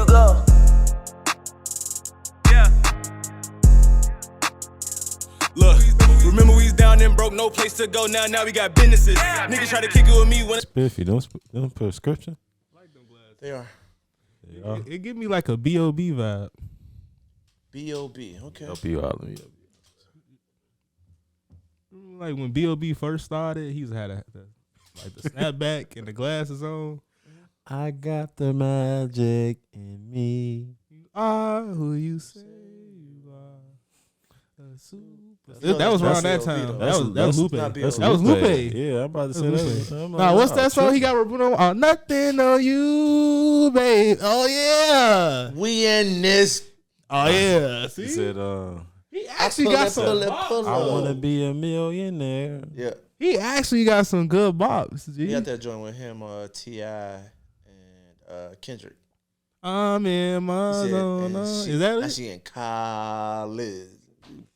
you go. Yeah. Look, remember we was down and broke, no place to go. Now we got businesses. Niggas try to kick it with me when Spiffy, them prescription. They are. It give me like a B.O.B. vibe. B.O.B. Okay. Help you out. Like when B.O.B. first started, he's had the snapback and the glasses on. I got the magic in me. You are who you say you are. A super. That was around that time. That was Lupe. That was Lupe. Yeah, I'm about to say that. Nah, what's that song he got with Bruno? Nothing on you, babe. Oh yeah. We in this. Oh yeah. See? He said, he actually got some. I want to be a millionaire. Yeah. He actually got some good bops. G. He got that joint with him, T.I. and Kendrick. I'm in my zone. Is that it? She in college,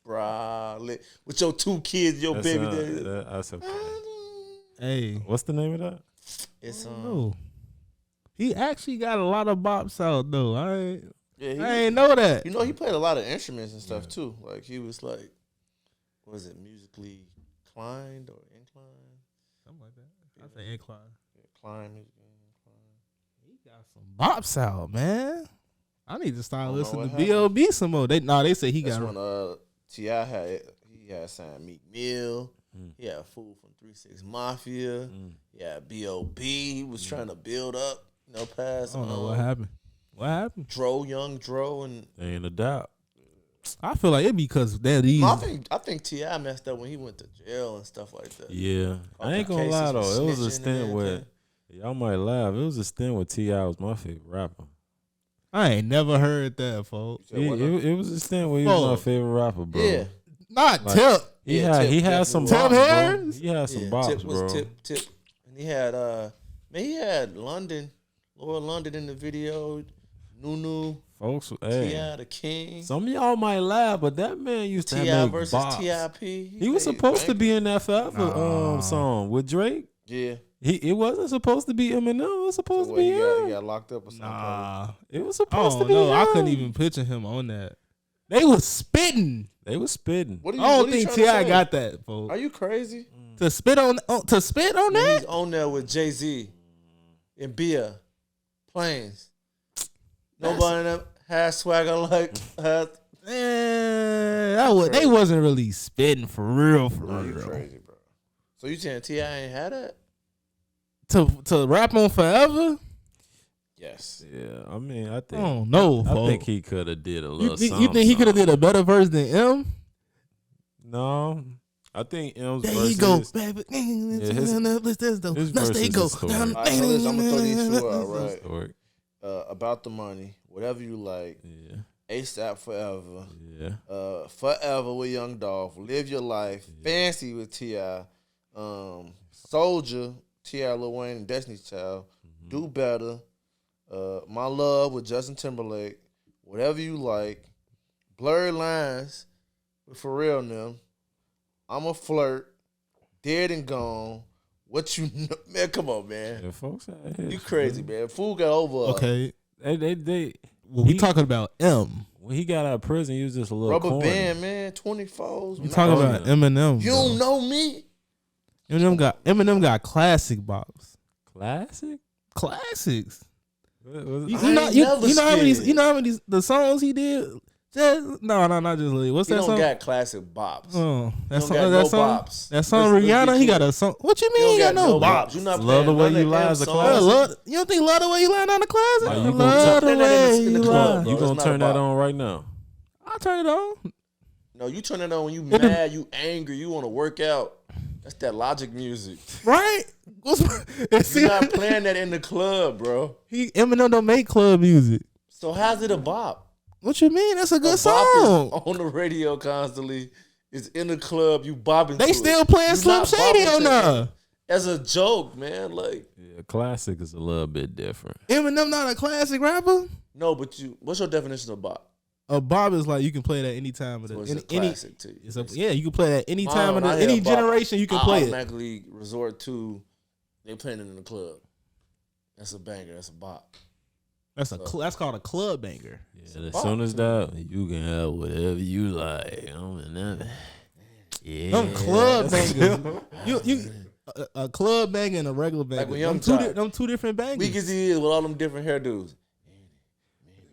bro. With your 2 kids, your baby daddy. That's okay. Hey, what's the name of that? It's he actually got a lot of bops out though. I ain't know that. You know, he played a lot of instruments and stuff too. Like he was like, what was it, musically inclined or inclined? Something like that. I say incline. Incline. He got some bops out, man. I need to start listening to B.O.B. some more. They say he got. That's when T.I. had signed Meek Mill. He had Fool from 3-6 Mafia. Yeah, B.O.B. He was trying to build up, past. I don't know what happened. What happened? Young Dro, and ain't a doubt. I feel like it because that easy. I think T.I. messed up when he went to jail and stuff like that. Yeah, I ain't gonna lie though. It was a stint where y'all might laugh. It was a stint where T.I. was my favorite rapper. I ain't never heard that, folks. It was a stint where he was my favorite rapper, bro. Yeah, not like, Tip. He had some Tip bops, Harris. He had some bops, Tip bro. Was Tip, and he had London, Laura London in the video. Nunu, folks, hey, T.I. the King. Some of y'all might laugh, but that man used to T.I. make versus bops. T.I.P. He was supposed to be in that Forever song with Drake. Yeah. It wasn't supposed to be Eminem. It was supposed to be him. He got locked up or something. Nah. It was supposed to be him. I couldn't even picture him on that. They was spitting. They was spitting. I don't think T.I. got that, folks. Are you crazy? To spit on that? He's on there with Jay-Z and Bia Plains. Nobody in them had swagger like they wasn't really spitting for real. You crazy, bro. So you saying T.I. ain't had that? To rap on Forever? Yes. Yeah, I mean, I think. Oh no, I think he could have did a little. You think he could have did a better verse than M? No, I think M's there verses. You go, baby. His verses go. I'm gonna throw these 2 out, right? About the Money, Whatever You Like, ASAP Forever, Forever with Young Dolph, Live Your Life, Fancy with T.I., Soldier, T.I., Lil Wayne, and Destiny's Child, Do Better, My Love with Justin Timberlake, Whatever You Like, Blurry Lines with Pharrell and them, I'm a Flirt, Dead and Gone. What you know, man? Come on, man. Yeah, folks, You crazy, man. Fool got over. Okay, we talking about M. When he got out of prison, he was just a little Rubber corny. Band, man. 24s. We talking about Eminem. You don't know me. Eminem got classic bops. Classics. You know how many the songs he did. Not just Lily. What's that song? He don't got classic bops. Oh, that song. That song Rihanna. He got a song. What you mean? He got no bops? You not Love the Way You Lie is a classic. You don't think Love the Way You Lie not a classic? Love the Way You Lie. You gonna turn that on right now? I'll turn it on. No, you turn it on when you mad, you angry, you want to work out. That's that Logic music, right? You're not playing that in the club, bro. Eminem don't make club music. So how's it a bop? What you mean? That's a good song. On the radio constantly. It's in the club. You bopping. They still playing Slim Shady on there. As a joke, man. Like, yeah, classic is a little bit different. Eminem not a classic rapper. No, but what's your definition of bop? A bop is like you can play that any time of the so it's classic to you. Yeah, you can play that any time of the any generation. You can play it. I automatically resort to they playing it in the club. That's a banger. That's a bop. That's called a club banger. Yeah, as soon as that, you can have whatever you like. Yeah. Them club bangers. you a club banger and a regular banger. Like them two different bangers. Weak as he is with all them different hairdos.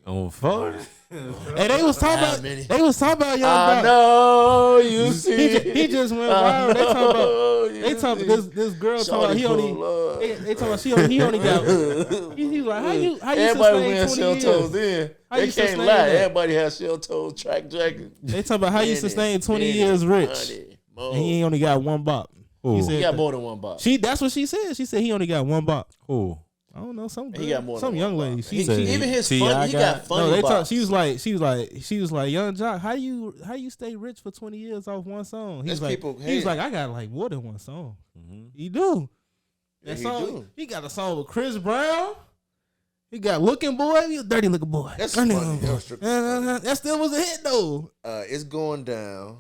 On phone. And they was talking about Young I Doc. know you see. He just went viral. They talking about this girl talking about he only. They talking about he only got. He's like, how you everybody sustain 20 shell years? toes in. They can't lie. Everybody has shell toes track jacket. They talking about how you sustain 20 years rich. And he only got one bop. He got more than one bop. That's what she said. She said he only got one bop. Who? I don't know. Some one young lady. She said, even his funny, he got funny. No, she was like, Young Jock, how you stay rich for 20 years off one song? He was like, I got like more than one song. Mm-hmm. He do. That song. He got a song with Chris Brown. He got Looking Boy. He a dirty looking boy. That's funny. That still was a hit though. It's going down.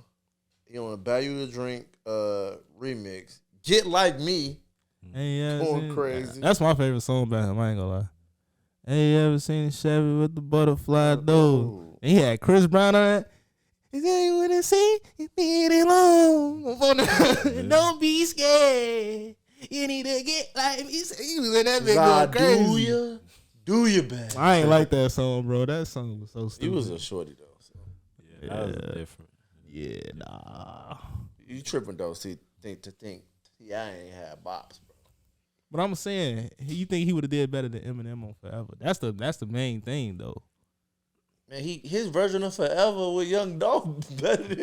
You want to buy you a drink? Remix. Get Like Me. Going crazy. That's my favorite song by him. I ain't gonna lie. Hey, you ever seen Chevy with the butterfly door? And he had Chris Brown on it. He said you wouldn't see it need long. Don't be scared. You need to get like me. He was in that big going crazy. Do you, bad? I ain't like that song, bro. That song was so stupid. He was a shorty though. So. Yeah, that was different. Yeah, nah. You tripping though? See, think I ain't had bops, bro. But I'm saying, you think he would have did better than Eminem on Forever? That's the main thing, though. Man, his version of Forever with Young Dolph better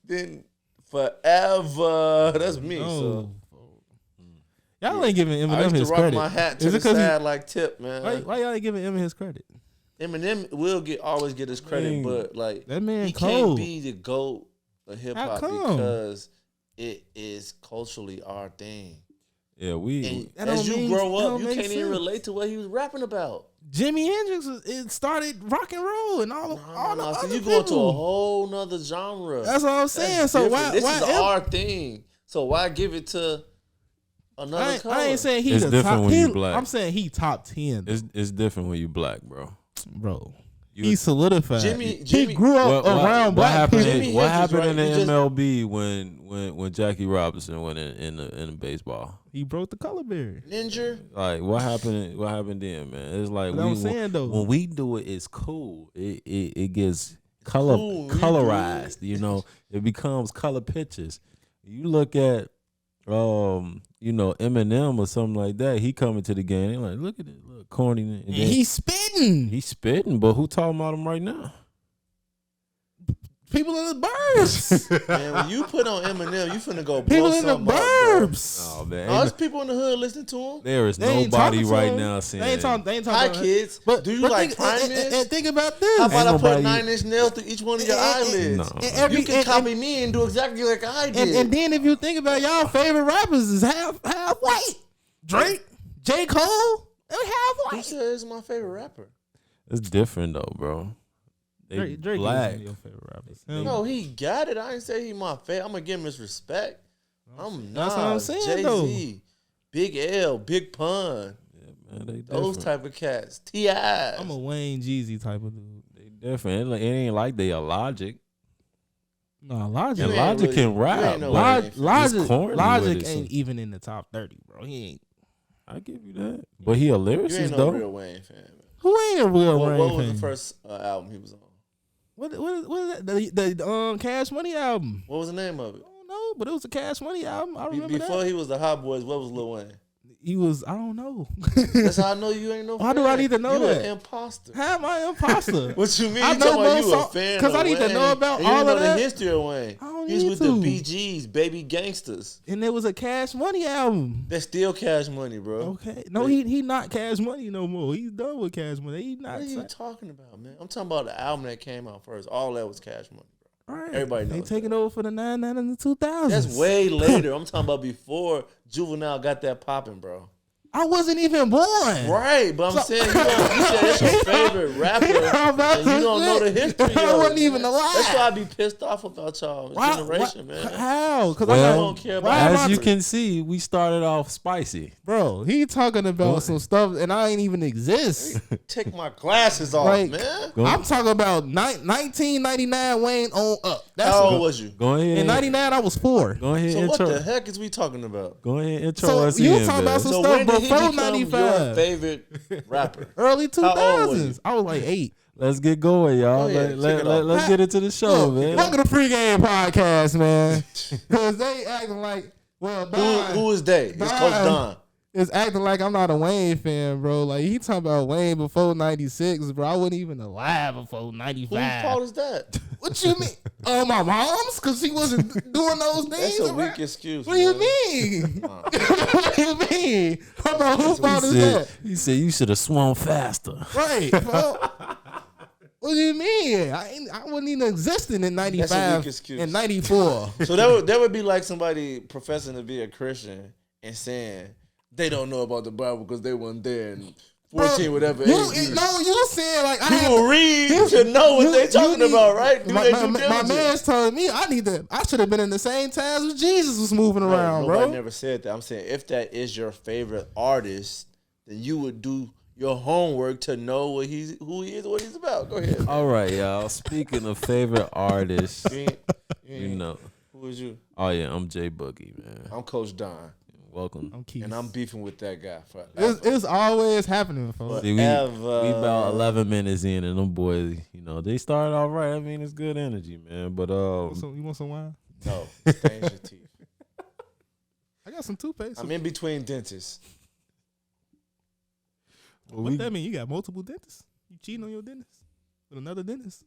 than Forever. That's me. So y'all ain't giving Eminem his credit. I used to rock my hat to the side like Tip, man. Why y'all ain't giving Eminem his credit? Eminem will always get his credit, but like that man he cold. can't be the GOAT of hip hop because it is culturally our thing. Yeah, as you grow up, you can't even relate to what he was rapping about. Jimi Hendrix, it started rock and roll and all the so you go into a whole nother genre. That's what I'm saying. So this is our thing. So why give it to another color? I ain't saying it's different top, when you black. I'm saying he top 10. It's different when you black, bro. He solidified. Jimmy grew up around black people. What happened in the MLB when Jackie Robinson went in the baseball? He broke the color barrier. Ninja. Like what happened? What happened then, man? It's like when we do it, it's cool. It gets colorized. You know, it becomes color pictures. You look at Eminem or something like that. He coming to the game. They're like, look at it, look corny. And then he's spitting. He's spitting, but who talking about him right now? People in the burbs. Man, when you put on Eminem, you finna go blow people in the burbs. Oh man, there's people in the hood listening to him. There is nobody right now saying. They ain't talking. Hi kids, but do you like Primus? And think about this. How about I put 9-inch nails through each one of your eyelids? No. You can copy me and do exactly like I did. And then if you think about y'all favorite rappers is half white. Drake, J. Cole, they're half white. Who says my favorite rapper? It's different though, bro. Drake black. Is your favorite rapper. No, he got it. I ain't say he my favorite. I'm gonna give him his respect. That's what I'm saying, Jay-Z, though. Big L, Big Pun. Yeah, man, those type of cats. T.I. I'm a Wayne Jeezy type of dude. They different. It ain't like they a Logic. No, Logic. And Logic can rap. Logic ain't even in the top 30, bro. He ain't. I give you that. But he a lyricist, you ain't though. No real Wayne fan, man. Who ain't a real Wayne fan? What was the first album he was on? What is that? The Cash Money album. What was the name of it? I don't know, but it was a Cash Money album. I remember Before he was the Hot Boys, what was Lil Wayne? He was, I don't know. That's how I know you ain't no fan. How do I need to know that? You an imposter. How am I an imposter? What you mean? I know about you a fan because I need to know about all of that. The history of Wayne. He's with the BGs, Baby Gangsters. And there was a Cash Money album. That's still Cash Money, bro. Okay. No, he not Cash Money no more. He's done with Cash Money. He not. What are you talking about, man? I'm talking about the album that came out first. All that was Cash Money, bro. All right. Everybody knows. They taking over for the 99 and the 2000s. That's way later. I'm talking about before Juvenile got that popping, bro. I wasn't even born. Right, but I'm saying you said it's your favorite rapper, and you don't know the history of it. I wasn't even alive. That's why I be pissed off about y'all generation, man. How? Because Well, I don't care about as you can see, we started off spicy. Bro, he talking about some stuff, and I ain't even exist. Take my glasses off, Like, man. I'm talking about 1999 Wayne on up. That's How old was you? Go ahead. In 99, I was 4. Go ahead. So intro. what the heck is we talking about? Go ahead. Intro So us you in, talking about man. some So stuff when did he before become 95? your favorite rapper? Early How old was you? 2000s. I was like 8. Let's get going, y'all. Go ahead, Let's get into the show, man. Welcome to Pregame Podcast, man. Because they acting like, well, Don Who is they? It's Coach Don. is acting like I'm not a Wayne fan, bro. Like, he talking about Wayne before 96, bro. I wasn't even alive before 95. Whose fault is that? What you mean? My mom's? Because she wasn't doing those things? That's a weak excuse. What do you man. mean? What do you mean? Bro, whose fault is that? He said you should have swum faster. Right, bro. What do you mean? I wasn't even existing in That's a 95 weak excuse. and 94. So that would be like somebody professing to be a Christian and saying they don't know about the Bible because they weren't there in 14 whatever You age. saying like People read to know what they talking about, right? Do My, they my, due my diligence? man's telling me I should have been in the same times when Jesus was moving around, Nobody bro. never said that. I'm saying if that is your favorite artist, then you would do your homework to know who he is, what he's about. Go ahead. All right, y'all. Speaking of favorite artists, You know. Who is you? Oh yeah, I'm Jay Boogie, man. I'm Coach Don. Welcome. I'm Keith. And I'm beefing with that guy. It's always happening, folks. See, we about 11 minutes in, and them boys, they started off right. I mean, it's good energy, man. But You want some wine? No, stains your teeth. I got some toothpaste. I'm in between dentists. What that mean? You got multiple dentists? You cheating on your dentist with another dentist?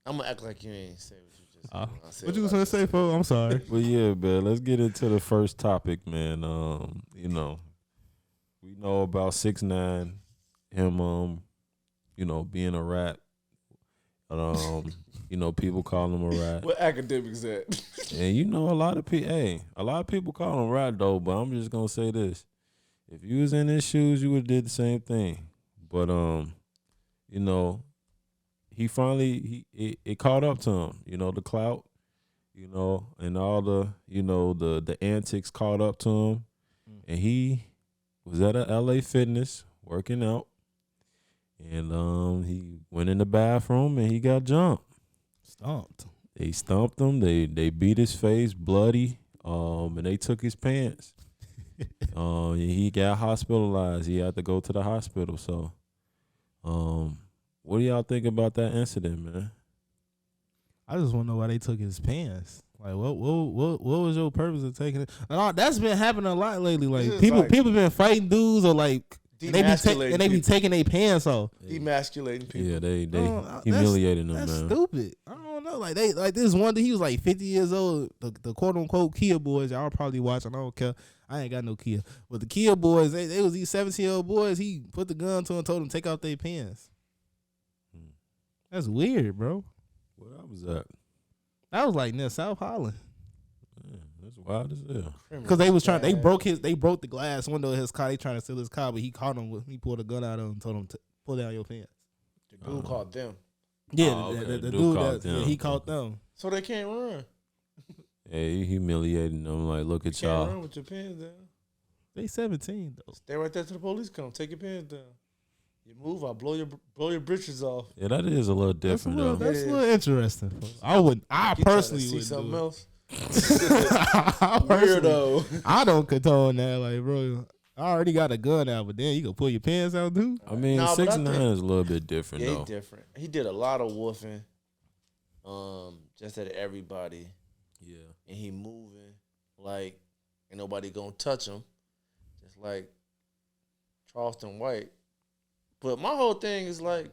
I'm gonna act like you ain't say what you just. What you was gonna say, folks? I'm sorry. But yeah, man, let's get into the first topic, man. We know about 6ix9ine, him, being a rat. People call him a rat. What academics at? And a lot of people call him rat though. But I'm just gonna say this: if you was in his shoes, you would have did the same thing. But he finally it caught up to him. The clout, and all the antics caught up to him, and he was at a LA Fitness working out, and he went in the bathroom and he got jumped. Stomped. They stumped him. They beat his face bloody, and they took his pants. He got hospitalized. He had to go to the hospital. So, what do y'all think about that incident, man? I just want to know why they took his pants. Like, what was your purpose of taking it? And that's been happening a lot lately. Like, people been fighting dudes or like they be taking their pants off. Demasculating people. Yeah, they humiliating them, that's man. Stupid. I don't know. Like this one day he was like 50 years old. The quote unquote Kia boys, y'all probably watching. I don't care. I ain't got no Kia. But the Kia boys, they was these 17-year-old boys. He put the gun to them and told them to take out their pants. That's weird, bro. Where that was at? That was like near South Holland. Man, that's wild as hell. Because they was trying. They broke the glass window of his car. They trying to steal his car, but he caught him. He pulled a gun out of him and told him to pull down your pants. The dude caught them. Yeah, okay. the dude caught them. He caught them. So they can't run. Yeah, he humiliating them. Like, look at You can't y'all. run with your pants down. They 17 though. Stay right there till the police come. Take your pants down. You move, I'll blow your britches off. Yeah, that is a little different though. That's a little interesting. I personally see would something do else. Weirdo. I don't condone that. Like, bro, I already got a gun out, but then you gonna pull your pants out, dude? I mean, 6ix9ine is a little bit different Yeah, though. he's different. He did a lot of woofing. Just at everybody. Yeah. And he moving like ain't nobody gonna touch him. Just like Charleston White. But my whole thing is like,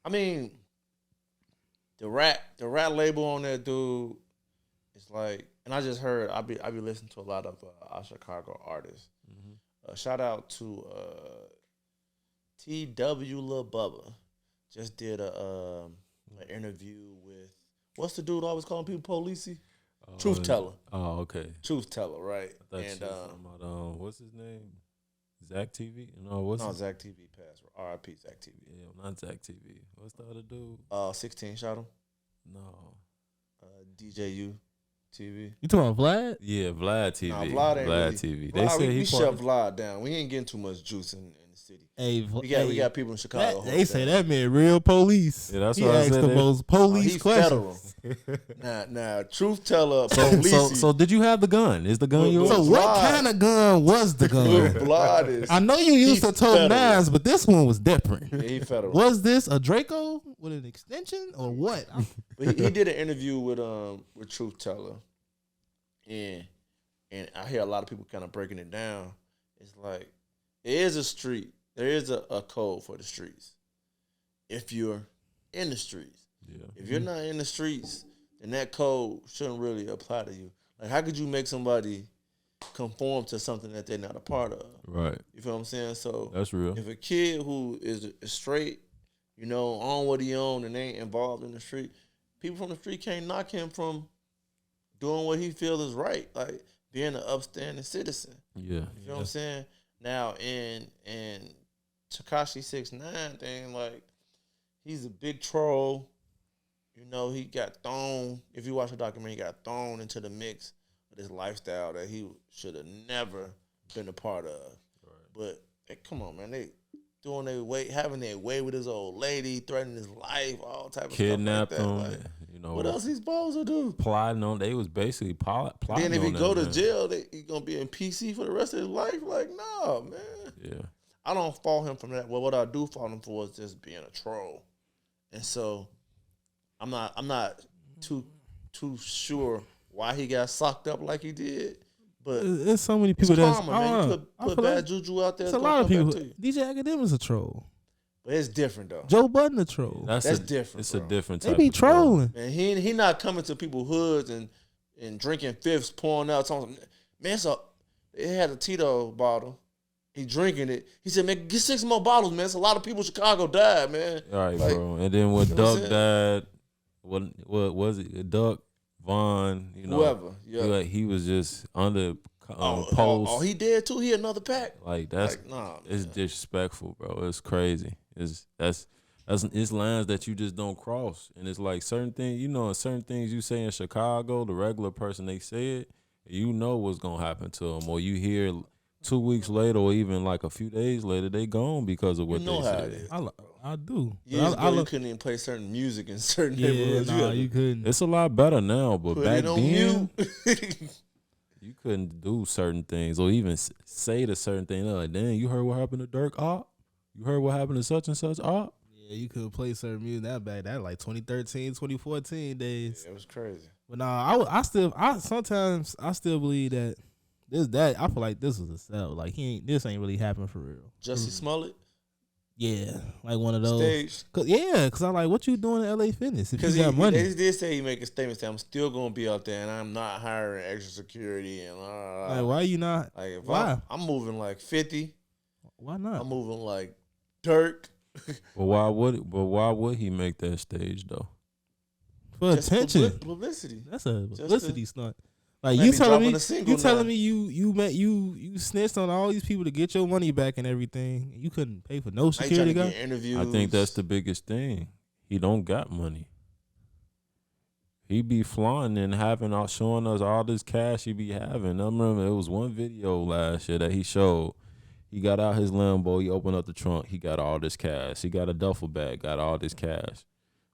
I mean, the rat label on that dude is like, and I just heard I be listening to a lot of our Chicago artists. Mm-hmm. Shout out to T.W. Lil Bubba. Just did an interview with what's the dude always calling people policey? Truth Teller. Oh, okay. Truth Teller, right? And what's his name? Zach TV? No, what's No, it? Zach TV passed. R.I.P. Zach TV. Yeah, not Zach TV. What's the other dude? 16 shot him. No. DJU TV. You talking about Vlad? Yeah, Vlad TV. Nah, Vlad ain't really. TV. Vlad, They said we he shut Vlad down. We ain't getting too much juice in the city. Hey, We got people in Chicago. They say that man real police. Yeah, that's he what I asked said. the most police he questions. Now, truth teller, police. So did you have the gun? Is the gun yours? So what kind of gun was the gun? Vlad is. I know you used to tote federal. knives, but this one was different. Yeah, he federal. Was this a Draco with an extension or what? But he did an interview with Truth Teller, and I hear a lot of people kind of breaking it down. It's like there is a street, there is a code for the streets. If you're in the streets, if you're not in the streets, then that code shouldn't really apply to you. Like, how could you make somebody conform to something that they're not a part of? Right. You feel what I'm saying? So That's real. if a kid who is straight, on what he own and ain't involved in the street, people from the street can't knock him from doing what he feels is right, like being an upstanding citizen. Yeah. You know what I'm saying? Now, in Tekashi 6ix9ine thing, like, he's a big troll. He got thrown. If you watch the documentary, he got thrown into the mix of this lifestyle that he should have never been a part of. Right. But come on, man, they doing their way, having their way with his old lady, threatening his life, all type of Kidnapped stuff like that. him. Like, what else he supposed to do? Plotting on. They was basically plotting. Then if he on go that, to man. jail, he gonna be in PC for the rest of his life. Like, no, man. Yeah. I don't fault him from that. Well, what I do fault him for is just being a troll, and so I'm not too sure why he got socked up like he did. But there's so many people it's that's karma, man. You put bad like juju out there. It's a lot of people. DJ Academics a troll. But it's different though. Joe Budden a troll. That's different. It's bro. a different They type be of troll. trolling. And he not coming to people's hoods and drinking fifths, pouring out something. Man, it had a Tito bottle. He drinking it. He said, man, get 6 more bottles, man. It's a lot of people in Chicago died, man. All right, Like, bro. And then when you know what Duck I'm died, what was it? Duck, Vaughn, whoever. Yeah. he was just under post. Oh, he dead too? He another pack? Like that's nah, it's disrespectful, bro. It's crazy. It's lines that you just don't cross. And it's like certain things, certain things you say in Chicago, the regular person they say it, what's gonna happen to them, or you hear 2 weeks later, or even like a few days later, they gone because of what they said. I do. Years ago, you couldn't even play certain music in certain neighborhoods. You couldn't. It's a lot better now, but Put back it on then, mute. you couldn't do certain things or even say the certain thing. Like, damn, you heard what happened to Dirk Op? You heard what happened to such and such Op? Yeah, you couldn't play certain music that like 2013, 2014 days. Yeah, it was crazy. But I sometimes still believe that I feel like this was a sell. Like this ain't really happened for real. Jussie Smollett? Yeah, like one of those. Stage? Cause I'm like, what you doing at LA Fitness if you Because got money? They did say he make a statement saying, I'm still going to be out there and I'm not hiring extra security. And like, why you not? Like, if why? I'm moving like 50. Why not? I'm moving like Dirk. But why would he make that stage though? For Just attention. publicity. That's a Just publicity stunt. Like maybe you telling me, dropping a single you snitched on all these people to get your money back and everything. You couldn't pay for no security guard. Interviews. I think that's the biggest thing. He don't got money. He be flaunting and showing us all this cash he be having. I remember it was one video last year that he showed. He got out his Lambo. He opened up the trunk. He got all this cash. He got a duffel bag. Got all this cash.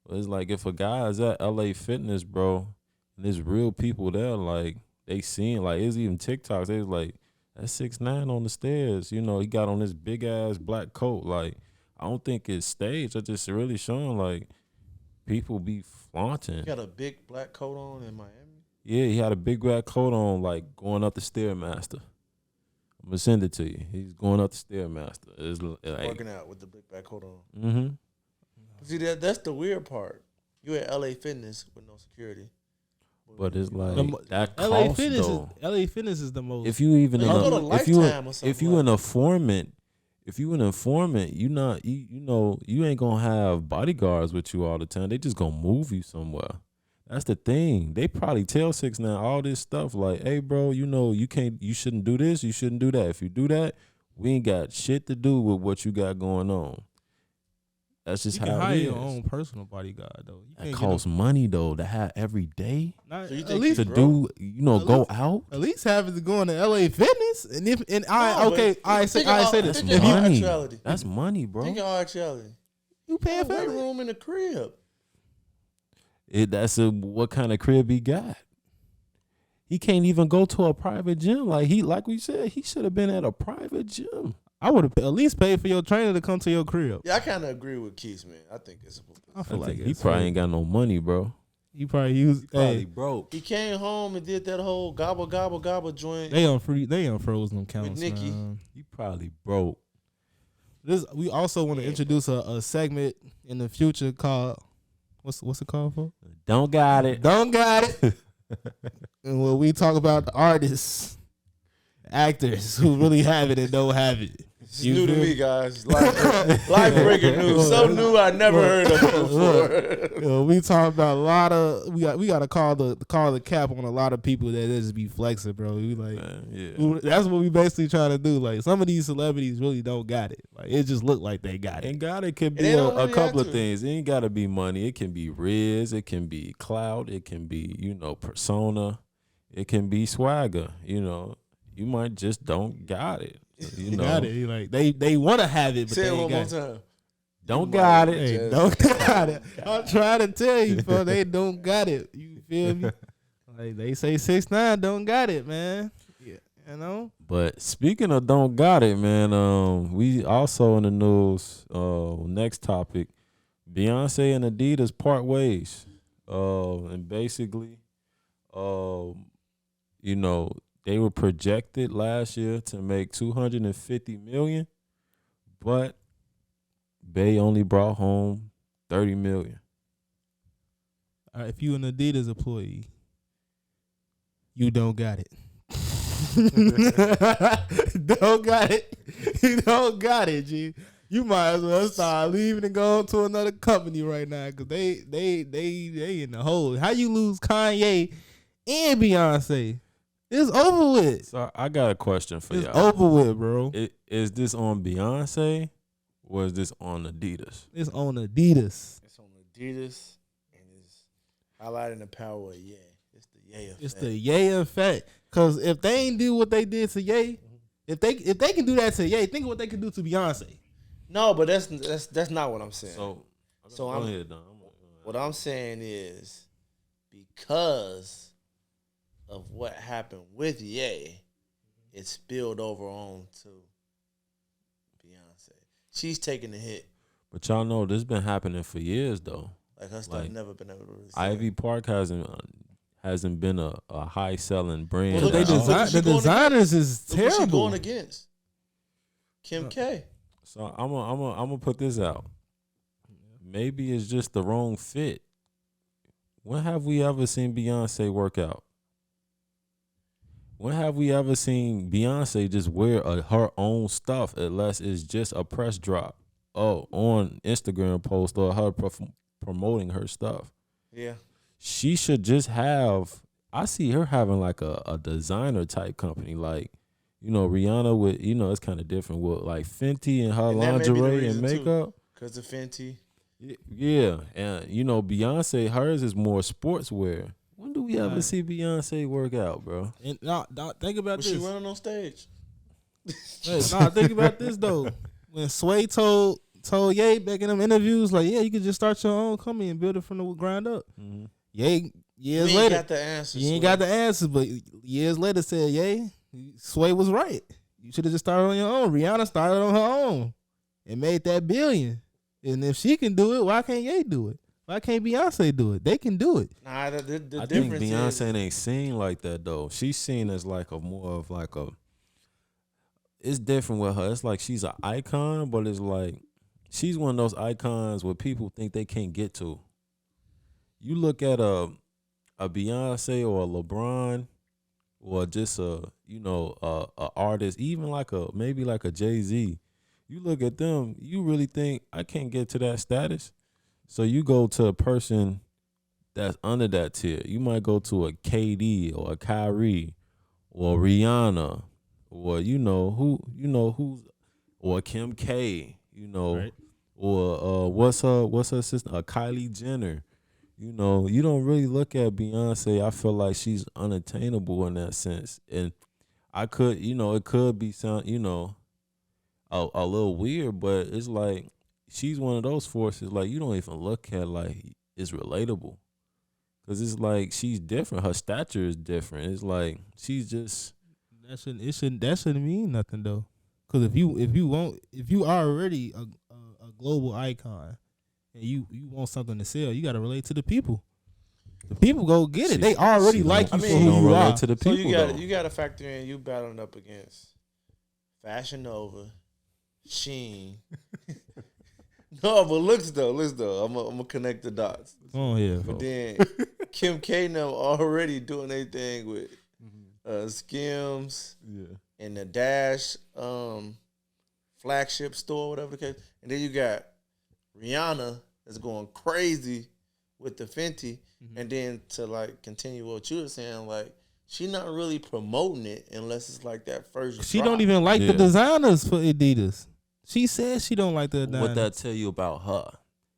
It's like if a guy is at LA Fitness, bro, and there's real people there, like they seen, like it's even TikToks. They was like, that's 6ix9ine on the stairs. He got on this big ass black coat. Like I don't think it's staged. I just really showing like people be flaunting. He got a big black coat on in Miami. Yeah, he had a big black coat on, like going up the Stairmaster. I'm gonna send it to you. He's going up the Stairmaster. It's like, Working out with the big black coat on. mm-hmm. See, that's the weird part. You at LA Fitness with no security. But it's like that LA cost Fitness though. LA Fitness is the most. If you even Like, go to Lifetime or something if you like an informant, you ain't gonna have bodyguards with you all the time. They just gonna move you somewhere. That's the thing. They probably tell 6ix9ine all this stuff like, hey bro, you shouldn't do this, you shouldn't do that. If you do that, We ain't got shit to do with what you got going on. That's just you can how hire it is. your own personal bodyguard though. That costs money though to have every day. Not, So you at think least To do, go out. At least have it to go into LA Fitness, I say this. That's money. That's money, bro. Think of all actuality. You paying for Weight it? room in the crib. What kind of crib he got? He can't even go to a private gym. Like we said, he should have been at a private gym. I would have at least paid for your trainer to come to your crib. Yeah, I kind of agree with Keith, man. I think it's. I feel like He probably ain't got no money, bro. He probably used. Probably broke. He came home and did that whole gobble gobble gobble joint. They unfroze them counts. With Nikki. Man. He probably broke. We also want to introduce a segment in the future called what's it called for? Don't got it. Don't got it. And when we talk about the artists, actors who really have it and don't have it. It's new to me, guys. Life breaking news. So new I never heard of it before. We talk about a lot of we got to call the cap on a lot of people that just be flexing, bro. We like that's what we basically trying to do. Like some of these celebrities really don't got it. Like it just look like they got it. And got it could be a couple of things. It ain't gotta be money. It can be riz, it can be clout, it can be, persona, it can be swagger, You might just don't got it. Got it. Like they want to have it, but Say they it ain't one more got it. time. Don't got it. Hey, don't got it. I'm trying to tell you, bro. They don't got it. You feel me? Like they say 6ix9ine don't got it, man. Yeah, But speaking of don't got it, man, we also in the news, next topic, Beyoncé and Adidas part ways. And basically, they were projected last year to make $250 million, but Bey only brought home $30 million. All right, if you an Adidas employee, you don't got it. Don't got it. You don't got it, G. You might as well start leaving and go to another company right now because they in the hole. How you lose Kanye and Beyonce? It's over with. So I got a question for y'all. It's over with, bro. Is this on Beyonce or is this on Adidas? It's on Adidas. It's on Adidas and it's highlighting the power of Ye. It's the Ye effect. It's the Ye effect. Cause if they ain't do what they did to Ye, if they can do that to Ye, think of what they can do to Beyonce. No, but that's not what I'm saying. So what I'm saying is because of what happened with Ye, it spilled over on to Beyonce. She's taking the hit. But y'all know this been happening for years though. Like her stuff never been able to really Ivy Park hasn't been a high selling brand. Well, the designers is terrible. Look what she going against Kim K. So I'm gonna put this out. Maybe it's just the wrong fit. When have we ever seen Beyonce work out? When have we ever seen Beyonce just wear her own stuff unless it's just a press drop on Instagram post or her promoting her stuff? Yeah. She should just have, I see her having like a designer type company. Like, Rihanna with, it's kind of different with like Fenty and her lingerie and makeup. Because of Fenty. Yeah. And, Beyonce, hers is more sportswear. When do we ever see Beyonce work out, bro? And think about this. She running on stage. Think about this though. When Sway told Ye back in them interviews, like, yeah, you could just start your own company and build it from the ground up. Mm-hmm. Ye years you later, got the answer. You ain't got the answer, but years later said, Ye, Sway was right. You should have just started on your own. Rihanna started on her own and made that billion. And if she can do it, why can't Ye do it? Why can't Beyonce do it? They can do it. Nah, the I think difference Beyonce ain't seen like that though. She's seen as like it's different with her. It's like she's an icon, but it's like she's one of those icons where people think they can't get to. You look at a Beyonce or a LeBron or just a artist, even maybe like a Jay-Z. You look at them, you really think I can't get to that status. So you go to a person that's under that tier. You might go to a KD or a Kyrie or a Rihanna or who's, or Kim K, Right. or what's her sister, Kylie Jenner. You don't really look at Beyonce. I feel like she's unattainable in that sense, and it could be some, a little weird, but it's like she's one of those forces. Like you don't even look at like it's relatable, cause it's like she's different. Her stature is different. It's like she's just That shouldn't mean nothing though. Cause if you are already a global icon and you want something to sell, you gotta relate to the people. The people go get it. They already like you for who you are. To the So people, you got to factor in you battling up against Fashion Nova, Sheen. No, but looks though. I'm gonna connect the dots. Oh yeah. But then Kim K now already doing their thing with Skims and the Dash flagship store, whatever the case. And then you got Rihanna that's going crazy with the Fenty. And then to like continue what you were saying, like she not really promoting it unless it's like that first. She drop. don't even like the designers for Adidas. She says she don't like the designers. what that tell you about her?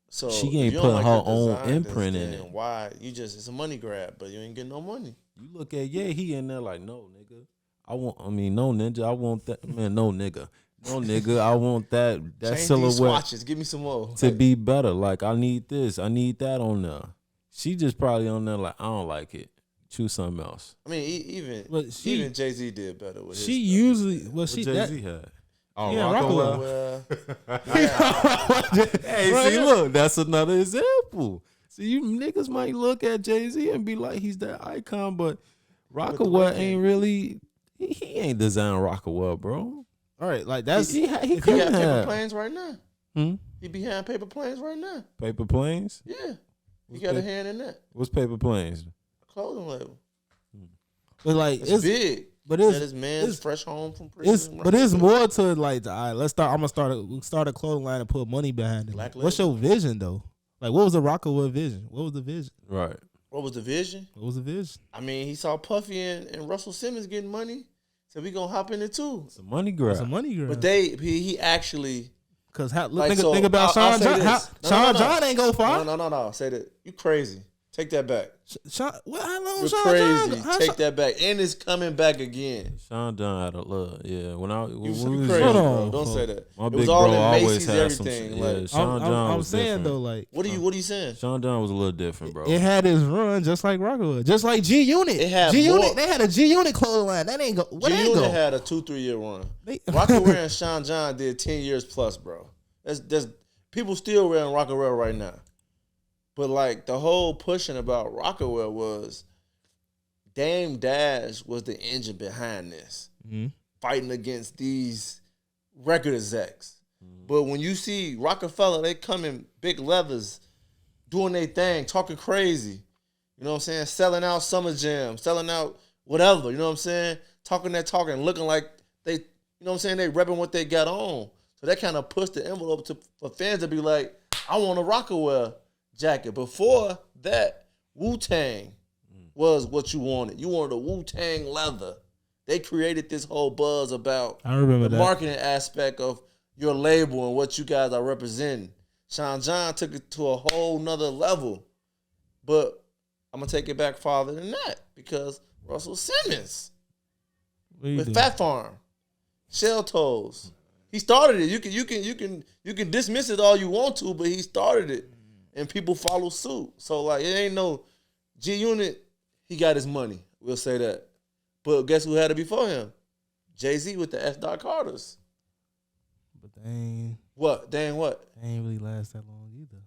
So she if ain't you put don't like her the own design, imprint in then it. Why it's a money grab, but you ain't getting no money. You look at he in there like no nigga. No ninja. I want that man. No nigga. No nigga. I want that Change silhouette these swatches. Give me some more to be better. Like I need this. I need that on there. She just probably on there like I don't like it. Choose something else. I mean, even Jay-Z did better with his She stuff. usually What Jay-Z had? Oh, Yeah, Rockaway. Well, Hey, see, look, that's another example. See, you niggas might look at Jay-Z and be like, he's that icon, but Rockaway ain't really. He ain't designed Rockaway, bro. all right, like that's He he got couldn't paper have. planes right now. Hmm? He behind paper planes right now. Paper planes. Yeah, he got a hand in that What's paper planes? clothing label. but like It's big. but That it's his man's it's- fresh home from it's prison. but it's more to like all right, let's start. I'm gonna start a clothing line and put money behind it. Black What's your label. vision though? Like what was the Rockaway vision? What was the vision? Right. What was the vision? What was the vision? I mean, he saw Puffy and Russell Simmons getting money, so we gonna hop in it too. It's a money grab. It's a money grab. But he actually Cause like, so, think about I'll Sean say John. this. Sean John ain't go far. no. Say that you crazy. Take that back. Sean, how long You're Sean crazy. John? How Take Sean- that back, and it's coming back again. Sean John had a look. Yeah. When You we was crazy, Hold bro. on, Don't bro. say that. my It big was bro all in always Macy's, had some everything. shit. Yeah, Like, Sean John I'm was saying different. though, like what are you saying? Sean John was a little different, bro. it had his run just like Rockaway, just like G Unit. It had G more- Unit. They had a G Unit clothing line. That ain't go. What ain't G-Unit go? had a 2-3 year run. They- Rockaway and Sean John did 10 years plus, bro. That's people still wearing Rockaway right now. But like the whole pushing about Rockaway was Dame Dash was the engine behind this, fighting against these record execs. But when you see Rockefeller, they come in big leathers, doing their thing, talking crazy. You know what I'm saying? Selling out Summer Jam, selling out whatever. You know what I'm saying? Talking that talk and looking like they, you know what I'm saying? They repping what they got on. So that kind of pushed the envelope for fans to be like, I want a Rockaway jacket. Before that, Wu-Tang was what you wanted. You wanted a Wu-Tang leather. They created this whole buzz about I remember the that. marketing aspect of your label and what you guys are representing. Sean John took it to a whole nother level. But I'm going to take it back farther than that because Russell Simmons What you with doing? Fat Farm, Shell Toes. He started it. You can dismiss it all you want to, but he started it, and people follow suit. So like, it ain't no G Unit. He got his money. We'll say that. But guess who had it before him? Jay-Z with the F. Dot Carters. But they ain't What? Dang what? really last that long either.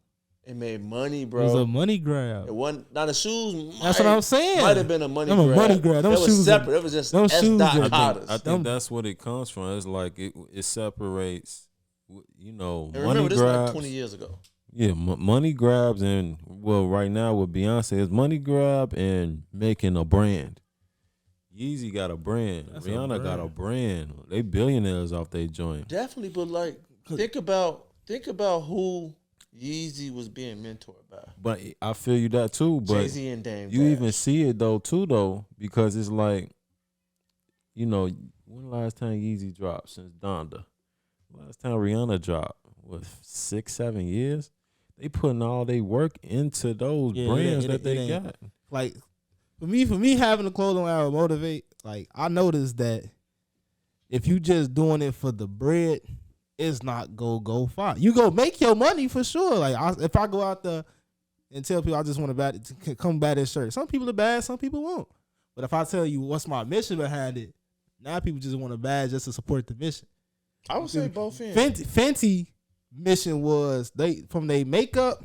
It made money, It was bro. a money grab. It wasn't. Now the shoes. That's what I'm saying. Might have been a money Them a grab. money grab. Them It was shoes are- separate. It was just them S. shoes Dot are- Carters. I think Them- that's what it comes from. It's like it separates, and money remember, this was grabs. like 20 years ago. Yeah, money grabs and right now with Beyonce, it's money grab and making a brand. Yeezy got a brand. That's a Rihanna got a brand. brand. They billionaires off their joint. Definitely, but like, think about who Yeezy was being mentored by. But I feel you that too. But Jay-Z and Dame you Dash. even see it though, because it's like, when when last time Yeezy dropped since Donda? Last time Rihanna dropped was 6-7 years. They putting all their work into those brands that they got. Like for me having a clothing line will motivate. Like I noticed that if you just doing it for the bread, it's not go far. You go make your money for sure. Like if I go out there and tell people I just want to come buy this shirt, some people are bad, some people won't. But if I tell you what's my mission behind it, now people just want to buy just to support the mission. I would say both ends. Fenty mission was they from their makeup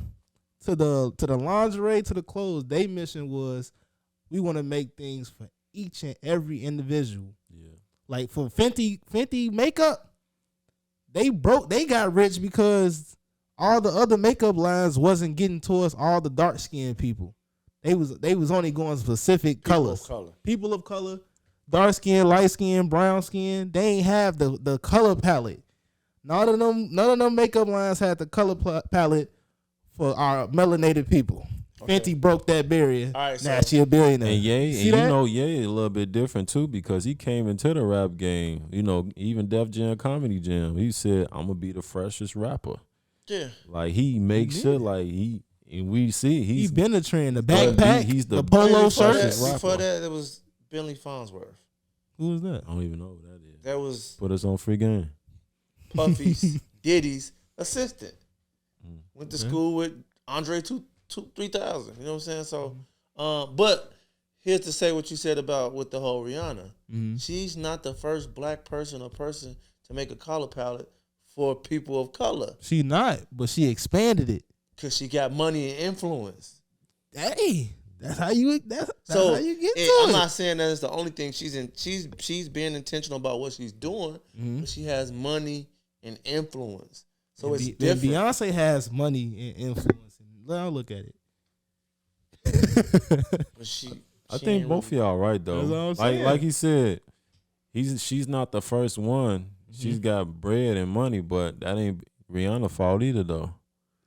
to the lingerie to the clothes. Their mission was we want to make things for each and every individual. Yeah. Like for Fenty makeup, they got rich because all the other makeup lines wasn't getting towards all the dark skinned people. They was only going specific colors. People of color, dark skin, light skin, brown skin. They ain't have the color palette. None of them makeup lines had the color palette for our melanated people. Okay. Fenty broke that barrier. All right, now she a billionaire. And Ye a little bit different too because he came into the rap game. You know, even Def Jam Comedy Jam. He said, "I'm gonna be the freshest rapper." Yeah, like he makes sure like he. And we see he's been a trend. The backpack, he's the polo shirt. Before that, it was Billy Farnsworth. Who was that? I don't even know who that is. That was put us on Free Game. Puffy's Diddy's assistant. Went to school with Andre 3000. You know what I'm saying? So, but here's to say what you said about with the whole Rihanna. Mm-hmm. She's not the first black person or person to make a color palette for people of color. She not, but she expanded it. Cause she got money and influence. Hey, that's how you get to it. I'm not saying that it's the only thing she's being intentional about what she's doing, but she has money and influence. So it's different. Beyonce has money and influence. I'll look at it. But I think both of y'all right though. Like he said, she's not the first one. Mm-hmm. She's got bread and money, but that ain't Rihanna's fault either though.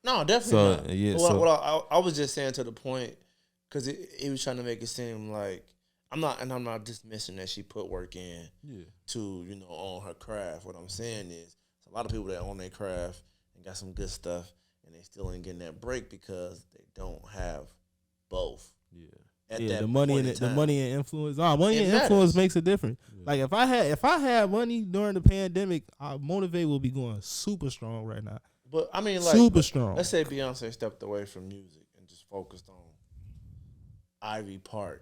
No, definitely not. Yeah, what I was just saying to the point, because he was trying to make it seem like I'm not dismissing that she put work in to own her craft. What I'm saying is a lot of people that own their craft and got some good stuff, and they still ain't getting that break because they don't have both. The money and influence. Money and influence makes a difference. Yeah. Like if I had money during the pandemic, Motivate will be going super strong right now. But I mean, like, super strong. Let's say Beyonce stepped away from music and just focused on Ivy Park,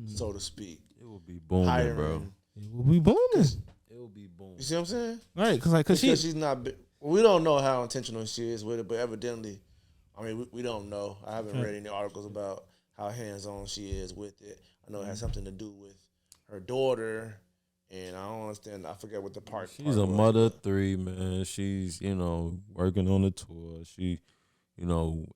so to speak. It will be booming, bro. It will be booming. It will be booming. You see what I'm saying? Right, because she's not. We don't know how intentional she is with it, but evidently, I mean, we don't know. I haven't read any articles about how hands-on she is with it. I know it has something to do with her daughter. And I don't understand. I forget what the part. She's a mother of three, man. She's working on the tour. She,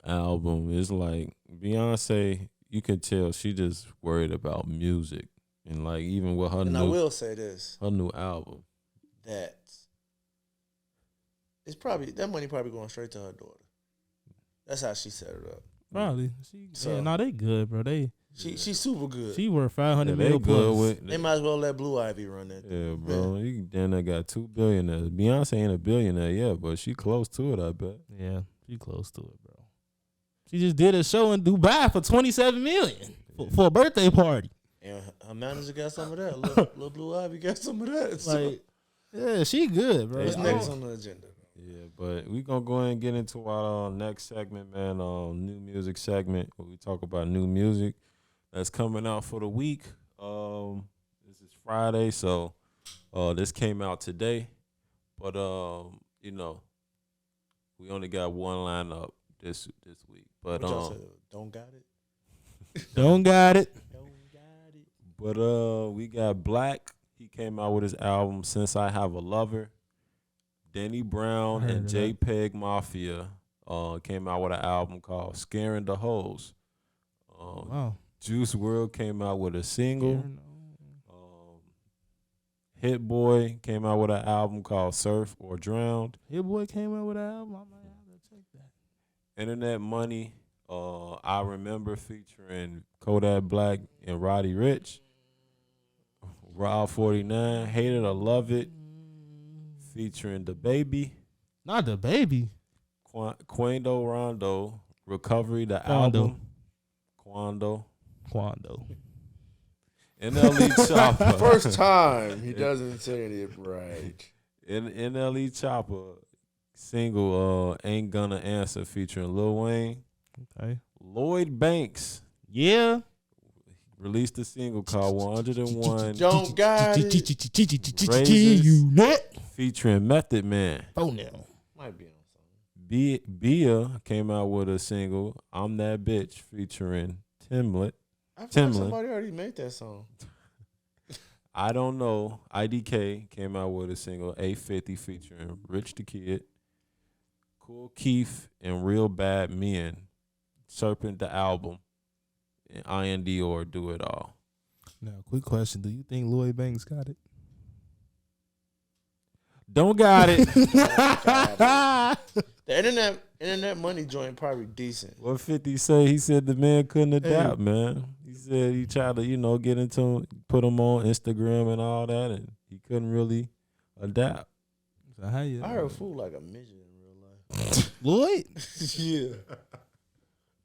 album. It's like Beyonce. You can tell she just worried about music and like even with her I will say this: her new album. That it's probably that money probably going straight to her daughter. That's how she set it up. Probably. They good, bro. She's super good. She worth 500 million plus. They might as well let Blue Ivy run that. Yeah, bro. You then they got 2 billionaires. Beyonce ain't a billionaire yet, but she close to it, I bet. Yeah, she close to it, bro. She just did a show in Dubai for 27 million for a birthday party. And her manager got some of that. Little Blue Ivy got some of that. So. Yeah, she good, bro. What's next on the agenda? Yeah, but we gonna go ahead and get into our next segment, man. New music segment where we talk about new music that's coming out for the week. This is Friday, so this came out today. But we only got one lineup this week. But don't got it. Don't got it. But we got Black. He came out with his album Since I Have a Lover. Danny Brown and JPEG Mafia came out with an album called Scaring the Hoes. Wow. Juice WRLD came out with a single. Hit Boy came out with an album called Surf or Drowned. Hit Boy came out with an album. I might have to check that. Internet Money, I Remember featuring Kodak Black and Roddy Ricch. Raw 49, Hate It or Love It, featuring the Baby. Not the Baby. Quando Rondo, Recovery, the album. Quando. NLE Chopper. First time he doesn't say it right. NLE Chopper single Ain't Gonna Answer featuring Lil Wayne. Okay. Lloyd Banks. Yeah. Released a single called 101. Don't got it. Razors, featuring Method Man. Oh no. Might be on something. Bia came out with a single, I'm That Bitch, featuring Timbaland. I feel like somebody already made that song. I Don't Know. IDK came out with a single, 850, featuring Rich the Kid. Cool Keith and Real Bad Men. Serpent the album. And IND or Do It All. Now, quick question. Do you think Lloyd Banks got it? Don't got it. The internet money joint probably decent. What 50 say? He said the man couldn't adapt, man. He said he tried to, get into him, put him on Instagram and all that, and he couldn't really adapt. So how you? I heard fool like a midget in real life. Lloyd? Yeah.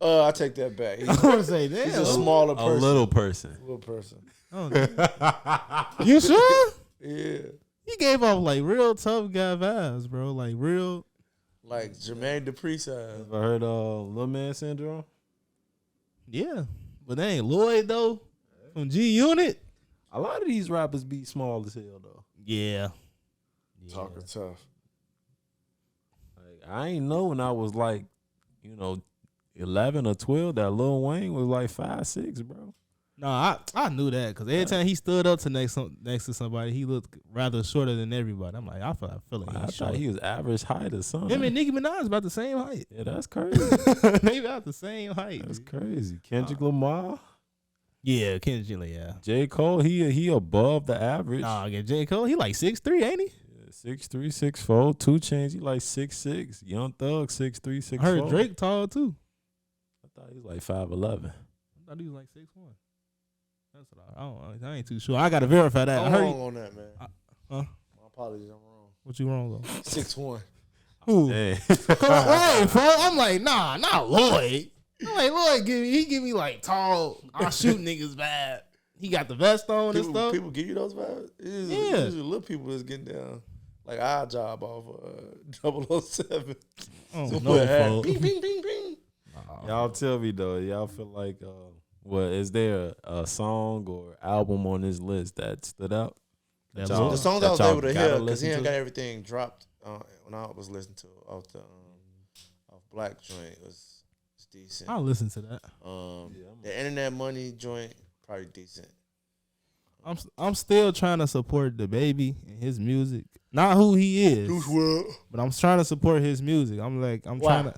I take that back. I want to say, damn. He's a smaller person. A little person. Little person. Oh, you sure? Yeah. He gave off like real tough guy vibes, bro. Like real. Like Jermaine Dupri size. Ever heard Little Man Syndrome? Yeah. But they ain't Lloyd, though. From G Unit. A lot of these rappers be small as hell, though. Yeah. Talking tough. Like, I ain't know when I was like, 11 or 12 that Lil Wayne was like 5'6", bro. No, I knew that because every time he stood up to next to somebody, he looked rather shorter than everybody. I'm like, I feel like I he's thought short. he was average height or something. Him and Nicki Minaj about the same height. Yeah, that's crazy. They about the same height. That's crazy. Kendrick Lamar. Yeah, Kendrick, yeah. J. Cole, he above the average. Nah, yeah, J. Cole, he like 6'3", ain't he? Yeah, 6'3", 6'4". 2 Chainz, he like 6'6". Young Thug, 6'3", 6'4". I heard Drake tall too. I thought he was like 5'11". I thought he was like 6'1". That's what I ain't too sure. I gotta verify that. I'm I heard wrong on that, man. My apologies, I'm wrong. What you wrong though? 6'1". Who? Damn. Right, bro. I'm like, nah, not Lloyd. I'm like, Lloyd give me like tall, I'll shoot niggas bad. He got the vest on and stuff. People give you those vibes? It's Yeah. usually little people that's getting down. Like our job off 007. Oh, So no, put a hat. folks. Bing, bing, bing, bing. Y'all tell me though, y'all feel like, is there a song or album on this list that stood out? That y'all- The songs I was y'all able to gotta hear because listen he ain't to? got everything dropped when I was listening to off the off Black joint was decent. I'll listen to that. The internet money joint probably decent. I'm still trying to support the baby and his music. Not who he is, but I'm trying to support his music. I'm trying to,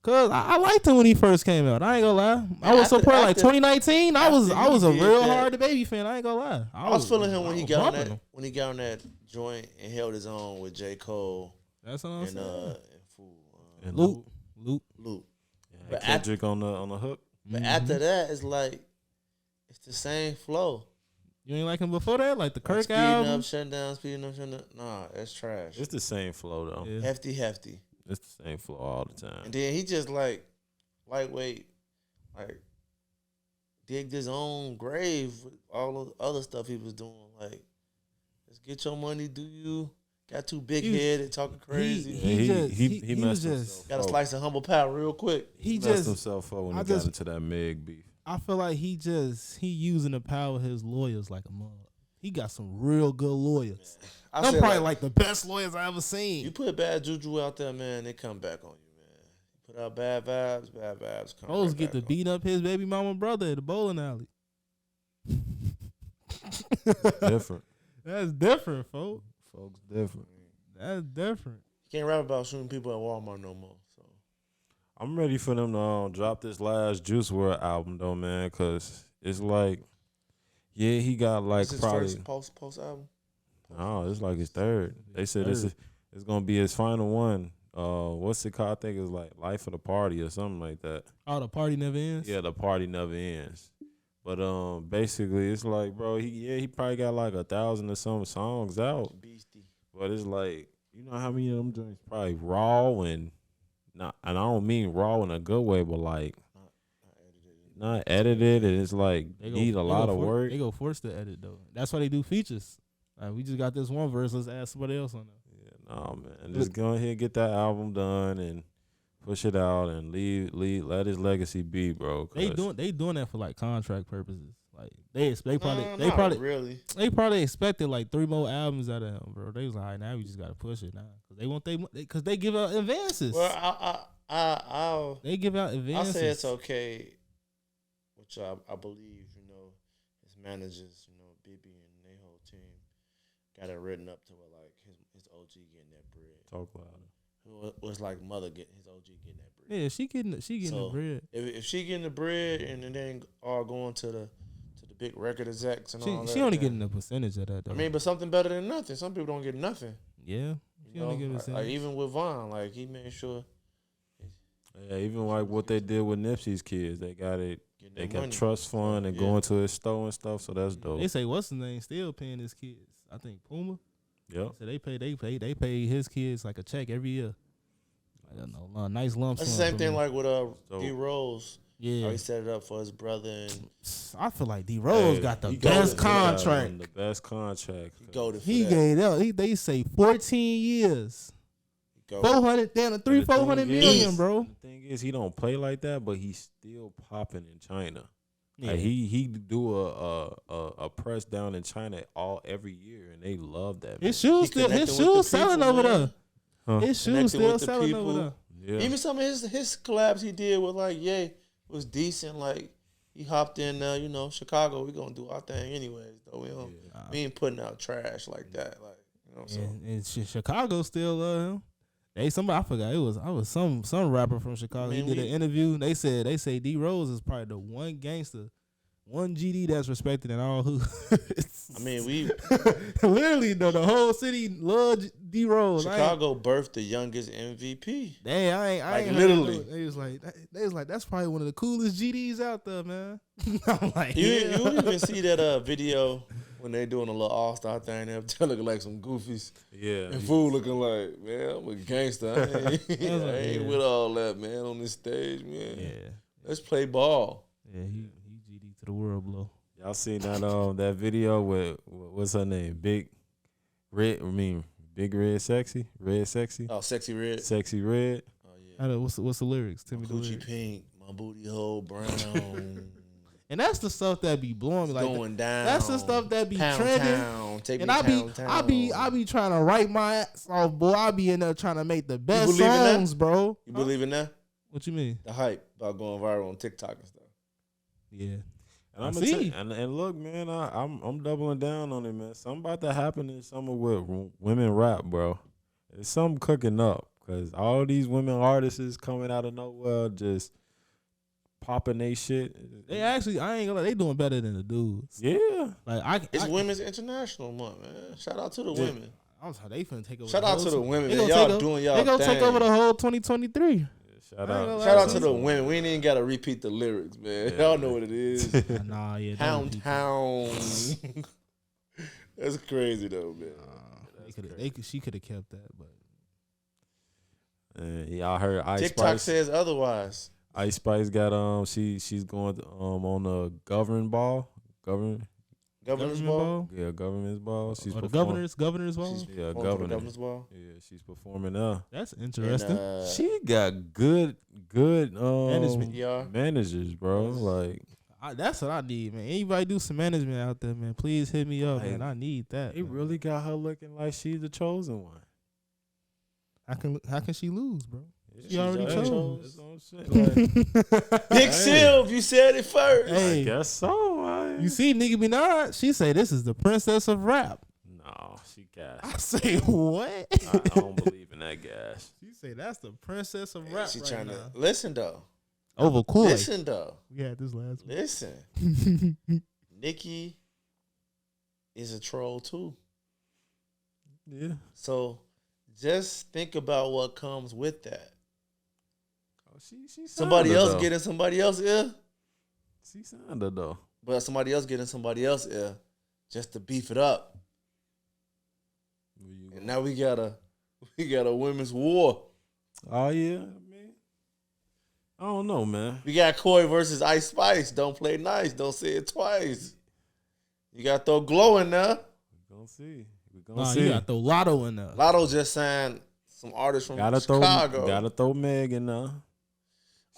cause I liked him when he first came out. I ain't gonna lie. I was support like 2019. I was a he did real that- hard the baby fan. I ain't gonna lie. I was feeling him when he got on bumping that him. when he got on that joint and held his own with J. Cole That's what I'm and saying. And Luke. Luke. Yeah, But Kendrick on the hook. But after that, it's like it's the same flow. You ain't like him before that, like the Like Kirk speeding album. up, shutting down, speeding up, shutting down. Nah, that's trash. It's the same flow though. Yeah. Hefty. It's the same flow all the time. And then he just like lightweight, like digged his own grave with all the other stuff he was doing. Like, just get your money, do you? Got too big headed, talking crazy. He was messed just. himself. Got to slice a humble pie real quick. He messed just. himself up when I he just- got into that Meg beef. I feel like he using the power of his lawyers like a mug. He got some real good lawyers. I Them said, probably like the best lawyers I ever you seen. put bad juju out there, man, they come back on you, man. You put out bad vibes come Those right get to back on beat up his baby mama brother at the bowling alley. Different. That's different, folks. Folks different. That's different. You can't rap about shooting people at Walmart no more. So I'm ready for them to drop this last Juice WRLD album though, man, cause it's like, yeah, he got like this is probably first post album. oh, it's like his third. They said it's gonna be his final one. What's it called? I think it's like Life of the Party or something like that. Oh, the party never ends. Yeah, the party never ends. But basically, it's like, bro, he probably got like 1,000 or some songs out. Beastie. But it's like, you know how many of them joints probably raw and not, and I don't mean raw in a good way, but like not edited, and it's like need a lot of work. They go force to edit though. That's why they do features. Like, we just got this one verse. Let's add somebody else on there. Yeah, no man, just go ahead and get that album done and push it out and let his legacy be, bro. They doing that for like contract purposes. Like they really. They probably expected like 3 more albums out of him, bro. They was like, all right, now we just gotta push it now because they give out advances. Well, they give out advances. I say it's okay, which I believe, you know, his managers, you know, BB and their whole team got it written up to where like his OG getting that bread. Talk louder. It was like mother getting his OG getting that bread. Yeah, she getting the bread. If she getting the bread and it ain't all going to the big record execs and all that. She only getting a percentage of that though. I mean, but something better than nothing. Some people don't get nothing. Yeah. She only getting a percentage. Like even with Von, like he made sure. Yeah, even like what they did with Nipsey's kids, they got it. They got money. trust fund and going to his store and stuff. So that's dope. They say what's his name still paying his kids. I think Puma. Yep. So they pay his kids like a check every year. I don't know, a nice lump sum. That's the same thing like with D Rose. Yeah, he set it up for his brother, and I feel like D Rose got the best contract. The best contract. He gave out. They say 14 years. 400 down to 400 million, bro. The thing is, he don't play like that, but he's still popping in China. Yeah. Like he do a press down in China every year, and they love that. His shoes selling over there. Huh? His shoes still selling over there. Yeah. Even some of his collabs he did with like Ye was decent. Like he hopped in, you know, Chicago. We gonna do our thing anyways, though. We ain't putting out trash like that. Like, you know, so and Chicago still love him. I forgot I was some rapper from Chicago. He did an interview. They say D Rose is probably the one gangster, one GD that's respected in all hoods. I mean, we literally though the whole city loved D Rose. Chicago birthed the youngest MVP. Damn, I ain't literally. They was like that's probably one of the coolest GDs out there, man. I'm like, you even see that video when they doing a little all-star thing, they're looking like some goofies. Yeah. And fool looking like, man, I'm a gangster. I ain't with all that, man, on this stage, man. Yeah. Let's play ball. Yeah, he GD to the world, blow. Y'all seen that video with what's her name? Big Red Sexy? Red Sexy? Oh, Sexy Red. Sexy Red. Oh yeah. What's the lyrics? Tell me the lyrics. Coochie pink, my booty hole brown. And that's the stuff that be blowing me. Like going down. That's the stuff that be trending. Take and me I be trying to write my ass off, boy. I be in there trying to make the best songs, bro. You believe in that? What you mean? The hype about going viral on TikTok and stuff. Yeah. And I'm see. And look, man, I'm doubling down on it, man. Something about to happen in summer with women rap, bro. There's something cooking up because all these women artists is coming out of nowhere, just popping they shit. They actually, I ain't gonna lie, they doing better than the dudes. Yeah. Like it's Women's International Month, man. Shout out to the women. I'm sorry, they finna take over. Shout out to the women, man. Y'all doing y'all thing. They gonna take over the whole 202023. Shout out to the women. We ain't even gotta repeat the lyrics, man. Y'all know what it is. Nah, yeah. Hound. That's crazy though, man. She could have kept that, but y'all heard Ice TikTok Spice says otherwise. Ice Spice got she's going on a government ball. Governors ball? Yeah, government's ball. She's the governor's ball? Governor's ball. Yeah, she's performing now. That's interesting. And, she got good managers, bro. Like that's what I need, man. Anybody do some management out there, man, please hit me up, man. I need that. It really got her looking like she's the chosen one. How can she lose, bro? She already chose. Big Silv, you said it first. Hey, I guess so, man. You see, Nicki Minaj, she say this is the princess of rap. No, she gas. I say what? I don't believe in that gas. She say that's the princess of rap. She right trying now. to listen though. Over cool. Listen though. We had this last one. Listen. Nicki is a troll too. Yeah. So just think about what comes with that. She somebody else though. getting somebody else, yeah. She signed her though. but somebody else getting somebody else ear just to beef it up. And now we got a women's war. Oh yeah, man. I don't know, man. We got Koi versus Ice Spice. Don't play nice. Don't say it twice. You got to throw Glow in there. We're gonna see. You got to throw Lotto in there. Lotto just signed some artists from Chicago. Gotta throw Meg in there.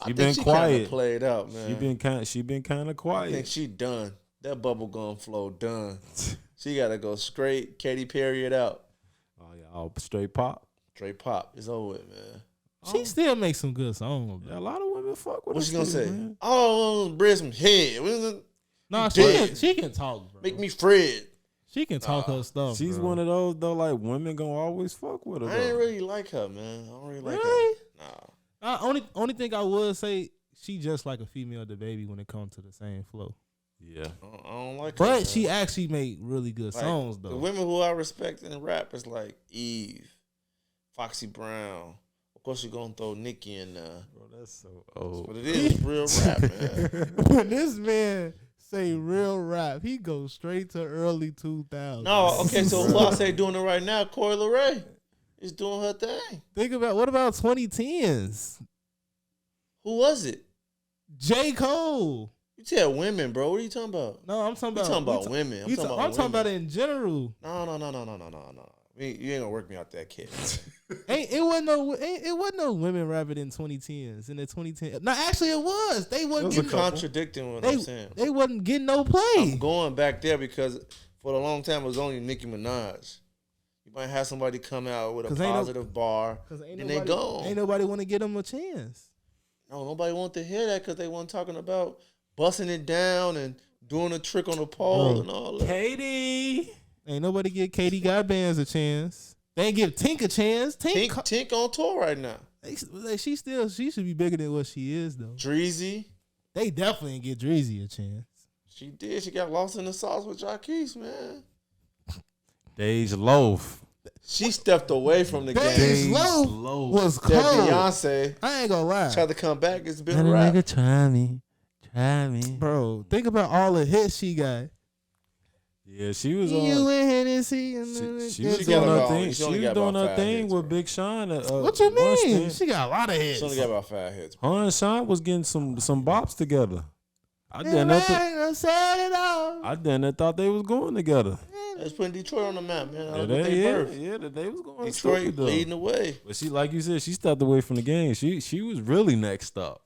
She been quiet. Played out, man. She been kind of quiet. I think she done. That bubble gum flow done. She gotta go straight. Katy Perry it out. Oh yeah, straight pop. Straight pop. It's over with, man. She still makes some good songs. Yeah, a lot of women fuck with her. What she gonna say? Man. Oh, bring some head. No, she can talk, bro. Make me Fred. She can talk her stuff. She's bro. one of those though. Like women gonna always fuck with her. I ain't really like her, man. I don't really like Really? her. Nah. Only thing I would say, she just like a female DaBaby when it comes to the same flow. Yeah, I don't like her. But man. she actually make really good songs though. The women who I respect in rap is like Eve, Foxy Brown. Of course, you're gonna throw Nicki in there. bro, that's so old. But it is real rap, man. When this man say real rap, he goes straight to early 2000s. No, okay, so who I say doing it right now? Coi Leray is doing her thing. Think about what about 2010s? Who was it? J. Cole. You tell women, bro. What are you talking about? No, I'm talking You about talking about women. I'm talking about it in general. No. You ain't gonna work me out that kid. It wasn't no women rapping in 2010s in the 2010s. No, actually it was. They wasn't You're getting contradicting what I'm saying. They wasn't getting no play. I'm going back there because for a long time it was only Nicki Minaj. You might have somebody come out with a positive bar, and they gone. Ain't nobody want to give them a chance. No, nobody want to hear that because they weren't talking about busting it down and doing a trick on the pole and all that. Katie. Ain't nobody give Katie Godbands a chance. They ain't give Tink a chance. Tink on tour right now. She should be bigger than what she is though. Dreezy. They definitely ain't give Dreezy a chance. She did. She got lost in the sauce with Jacquees, man. Dej Loaf. She stepped away from the game. Dej Loaf was cold. That Beyonce. I ain't gonna lie. Tried to come back. It's been a rap. Nigga, try me. Bro, think about all the hits she got. Yeah, she was on. You and Hennessy. She was doing her thing. She was doing her thing with Big Sean. What you mean? She got a lot of hits. She only got about 5 hits. Her and Sean was getting some bops together. I didn't thought they was going together. Let's put Detroit on the map, man. Yeah, they was going Detroit leading the way. But she, like you said, she stepped away from the game. She was really next up.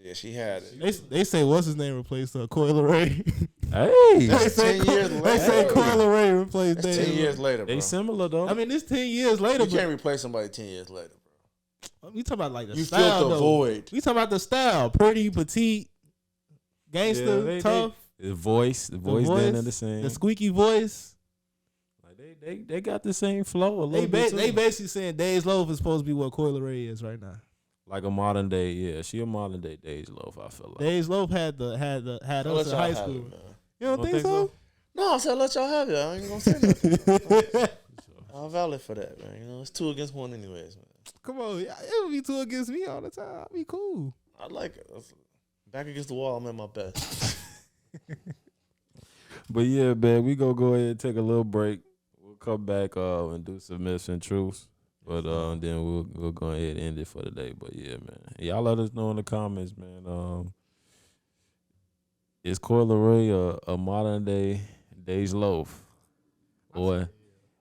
Yeah, she had it. They say what's his name replaced Coi Leray. Hey, that's 10 years later. They say Coi Leray replaced. That's 10 years later, bro. They similar though. I mean, it's 10 years later. You can't replace somebody 10 years later, bro. We talking about like the you style. You filled the though. void. We talking about the style. Pretty, petite, gangster, tough. The voice then the same. The squeaky voice. Like they got the same flow a little bit. They basically saying Dej Loaf is supposed to be what Coi Leray is right now. Like a modern day, yeah. She a modern day Dej Loaf, I feel like. Dej Loaf had us in high school. You don't think so? No, I said let y'all have it. I ain't gonna say nothing. I'm valid for that, man. You know, it's 2 against 1 anyways, man. Come on, it would be 2 against me all the time. I'd be cool. I like it. Back against the wall, I'm at my best. But yeah, man, we gonna go ahead and take a little break. We'll come back and do some myths and truths. But then we'll go ahead and end it for today. But yeah, man, y'all let us know in the comments, man. Is Coi Leray a modern day Dej Loaf, or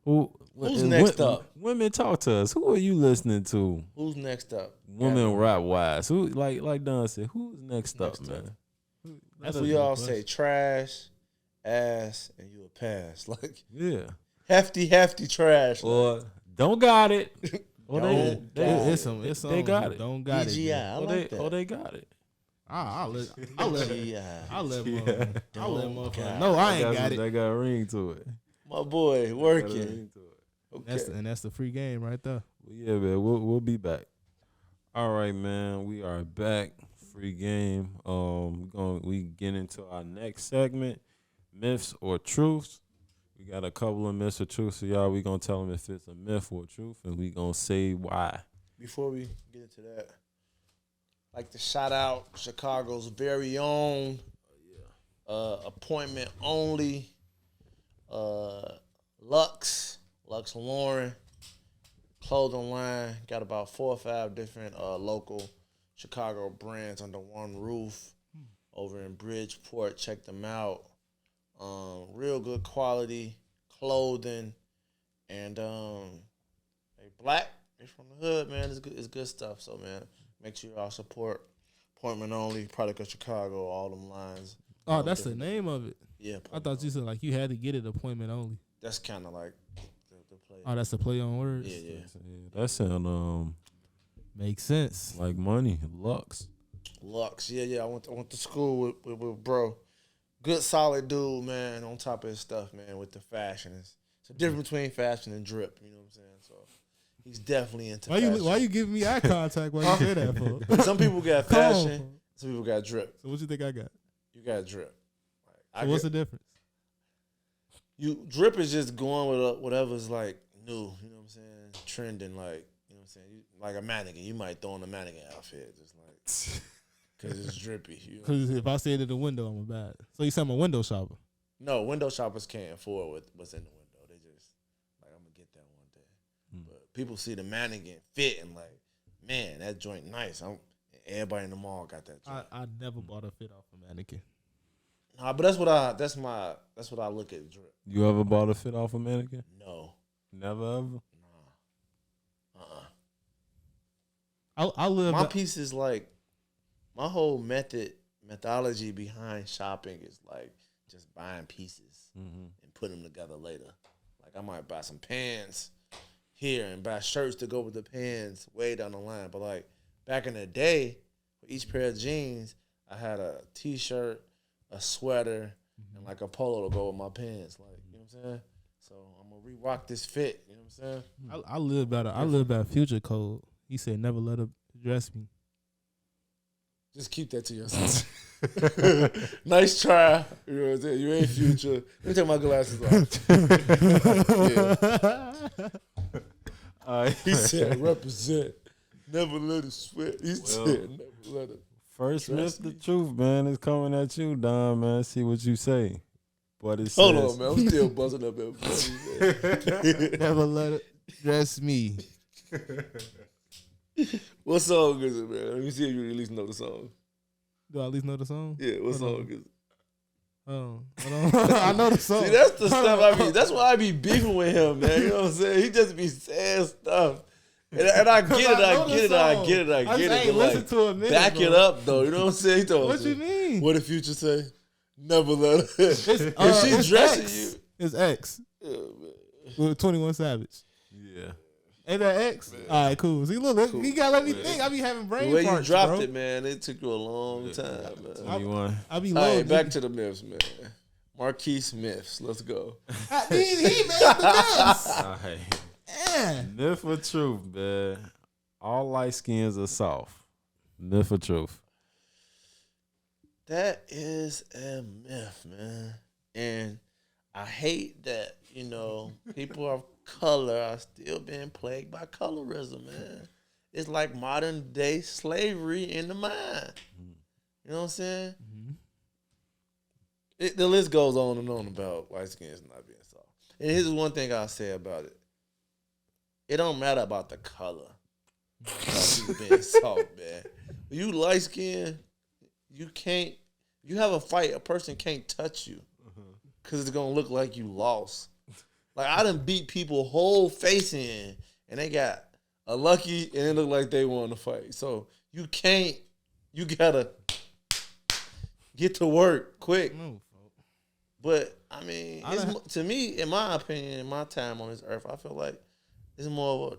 who's next up? Women, talk to us. Who are you listening to? Who's next up? Women rap wise. Who like Don said? Who's next up, man? That's what y'all say. Trash, ass, and you a pass. Like yeah, hefty trash. Or don't got it. Or it's some they got it. Don't got BGI, it. I like that. Or they got it. I'll let motherfucker. No, I ain't got it. That got a ring to it. My boy working. Okay. That's the free game right there. Well, yeah, man. We'll be back. All right, man. We are back. Free game. We get into our next segment, myths or truths. We got a couple of myths or truths, so y'all, we gonna tell them if it's a myth or a truth, and we gonna say why. Before we get into that, I'd like to shout out Chicago's very own appointment only. Lux Lauren, clothing line. Got about 4 or 5 different local Chicago brands under one roof over in Bridgeport. Check them out. Real good quality clothing, and they black. They're from the hood, man. It's good stuff. So, man, make sure y'all support appointment only, Product of Chicago, all them lines. Oh, that's the name of it. Yeah. I thought you said like you had to get it appointment only. That's kind of like the play. Oh, that's the play on words. Yeah. That sound makes sense. like money. Lux. Yeah. I went to school with bro. Good solid dude, man. On top of his stuff, man. With the fashion, it's a difference between fashion and drip. You know what I'm saying? So he's definitely into. Why you giving me eye contact while you say that for? Some people got fashion. Some people got drip. So what you think I got? You got drip. So what's the difference? Drip is just going with whatever's like new, you know what I'm saying? Trending, like, you know what I'm saying? Like a mannequin. You might throw on a mannequin outfit just like, because it's drippy. Because if I say it at the window, I'm a bad. So you say I'm a window shopper? No, window shoppers can't afford what's in the window. They just, like, I'm going to get that one day. But people see the mannequin fit and like, man, that joint nice. Everybody in the mall got that joint. I never bought a fit off a mannequin. Nah, but that's what I look at drip. You ever bought a fit off a mannequin? No. Never ever? Nah. I live. My piece is like, my whole methodology behind shopping is like just buying pieces and putting them together later. Like I might buy some pants here and buy shirts to go with the pants way down the line. But like back in the day, for each pair of jeans, I had a t-shirt, a sweater, and like a polo to go with my pants. Like, you know what I'm saying? So I'm gonna re-rock this fit. You know what I'm saying? I live by Future Code. He said, "Never let her dress me." Just keep that to yourself. Nice try. You know what I'm saying? You ain't Future. Let me take my glasses off. He said, "Represent. Never let her sweat." He said, "Never let her." First myth, the truth, man, is coming at you, Don, man. See what you say. But it Hold says, on, man. I'm still buzzing up everybody. Never let her dress me. What song is it, man? Let me see if you at least know the song. Do I at least know the song? Yeah, what song is it? Oh, I know the song. See, that's the stuff that's why I be beefing with him, man. You know what I'm saying? He just be saying stuff. And I get it. I ain't listen to a minute, back bro. it up, though. You know what I'm saying? He told What us, you mean? what the Future say? Never let her. If she dressing X. you. It's X. Yeah, man. With 21 Savage. yeah. Ain't that X? Yeah. All right, cool. See, look, Cool. you gotta let me think. I be having brain The way farts, you dropped bro. it, man, it took you a long time, man. 21. I be All low. right, back to the myths, man. Marquise Myths. Let's go. He made the best. All right. Yeah. Myth or truth, man. All light skins are soft. Myth or truth? That is a myth, man. And I hate that, you know, people of color are still being plagued by colorism, man. It's like modern day slavery in the mind. You know what I'm saying? The list goes on and on about light skins not being soft. And here's one thing I'll say about it. It don't matter about the color. About you being soft, man. When you light skin, you have a fight, a person can't touch you because it's going to look like you lost. Like, I done beat people whole face in, and they got a lucky, and it look like they won the fight. So, you got to get to work quick. But, I mean, to me, in my opinion, in my time on this earth, I feel like it's more of a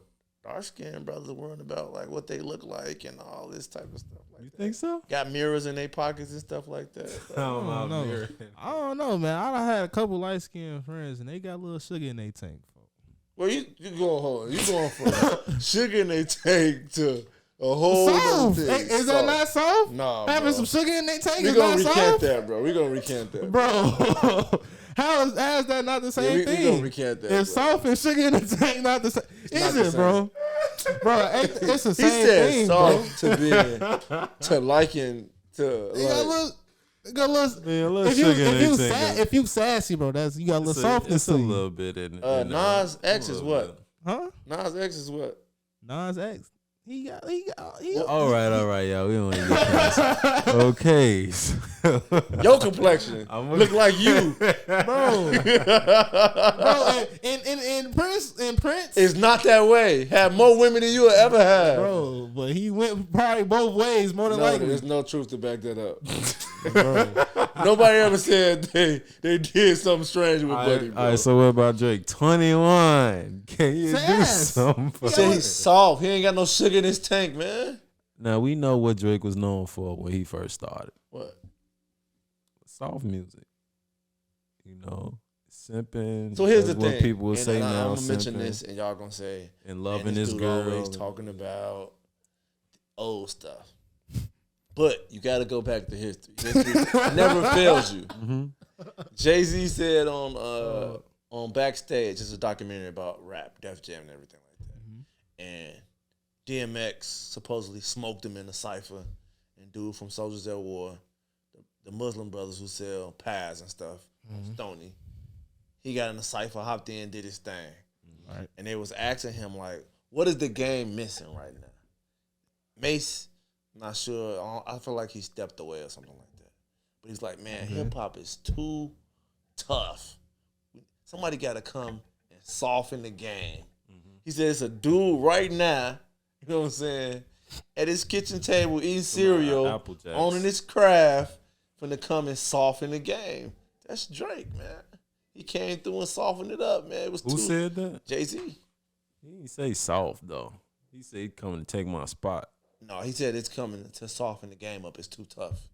dark-skinned brothers worrying about, like, what they look like and all this type of stuff. Like You think so? Got mirrors in their pockets and stuff like that. I don't know, man. I done had a couple light skinned friends and they got a little sugar in their tank. Well, you going from sugar in their tank to a whole Soft. other thing. Is that not soft? Nah, Having bro. some sugar in their tank We is gonna not recant soft? that, bro. We gonna recant that, Bro, how is that not the same we thing? gonna recant that. Is bro. soft and sugar in the tank not the same? Is not the it, bro? Bro, it's the He same said thing, bro. soft to being to liking to They got like. Got a little, Man, a little sugar in that thing. if you sassy, bro, you got a little softness to you. It's a little bit in Nas X is what? Huh? Nas X is what? Nas X. He all right, y'all. We don't even get past. Okay. Your complexion look like you, bro. And Prince it's not that way. Had more women than you ever had, bro. But he went probably both ways more than likely. There's no truth to back that up. Nobody ever said they did something strange with Buddy, bro. All right, so what about Drake? 21. Can you do something for him? He's soft. He ain't got no sugar in his tank, man. Now, we know what Drake was known for when he first started. What? Soft music. You know, simping. So here's the thing. What people will say now. I'm going to mention this, and y'all going to say, and loving this girl. Always talking about the old stuff. But you got to go back to history. History never fails you. Mm-hmm. Jay-Z said on Backstage, it's a documentary about rap, Def Jam, and everything like that. Mm-hmm. And DMX supposedly smoked him in a cypher. And dude from Soldiers at War, the Muslim brothers who sell pies and stuff, Stoney, he got in a cypher, hopped in, did his thing. Right. And they was asking him, like, what is the game missing right now? Mace, not sure. I feel like he stepped away or something like that. But he's like, man, hip-hop is too tough. Somebody got to come and soften the game. Mm-hmm. He said it's a dude right now, you know what I'm saying, at his kitchen table eating cereal, owning his craft, finna come and soften the game. That's Drake, man. He came through and softened it up, man. It was Who said that? Jay-Z. He didn't say soft, though. He said he's coming to take my spot. No, he said it's coming to soften the game up. It's too tough.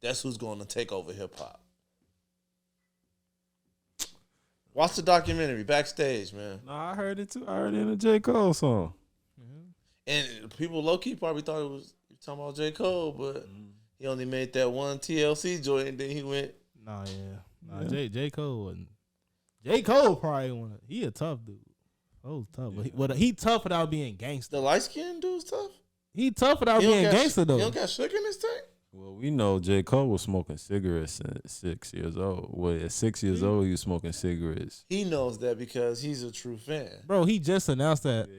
That's who's going to take over hip-hop. Watch the documentary, Backstage, man. No, I heard it, too. I heard it in a J. Cole song. Mm-hmm. And people low-key probably thought it was talking about J. Cole, but he only made that one TLC joint, and then he went. J. Cole wasn't. J. Cole probably one. He a tough dude. Oh, tough. Yeah. But he tough without being gangster. The light-skinned dude's tough? He tough without being gangster, though. He don't got sugar in his tank? Well, we know J. Cole was smoking cigarettes at 6 years old. Well, at 6 years old, he was smoking cigarettes. He knows that because he's a true fan. Bro, he just announced that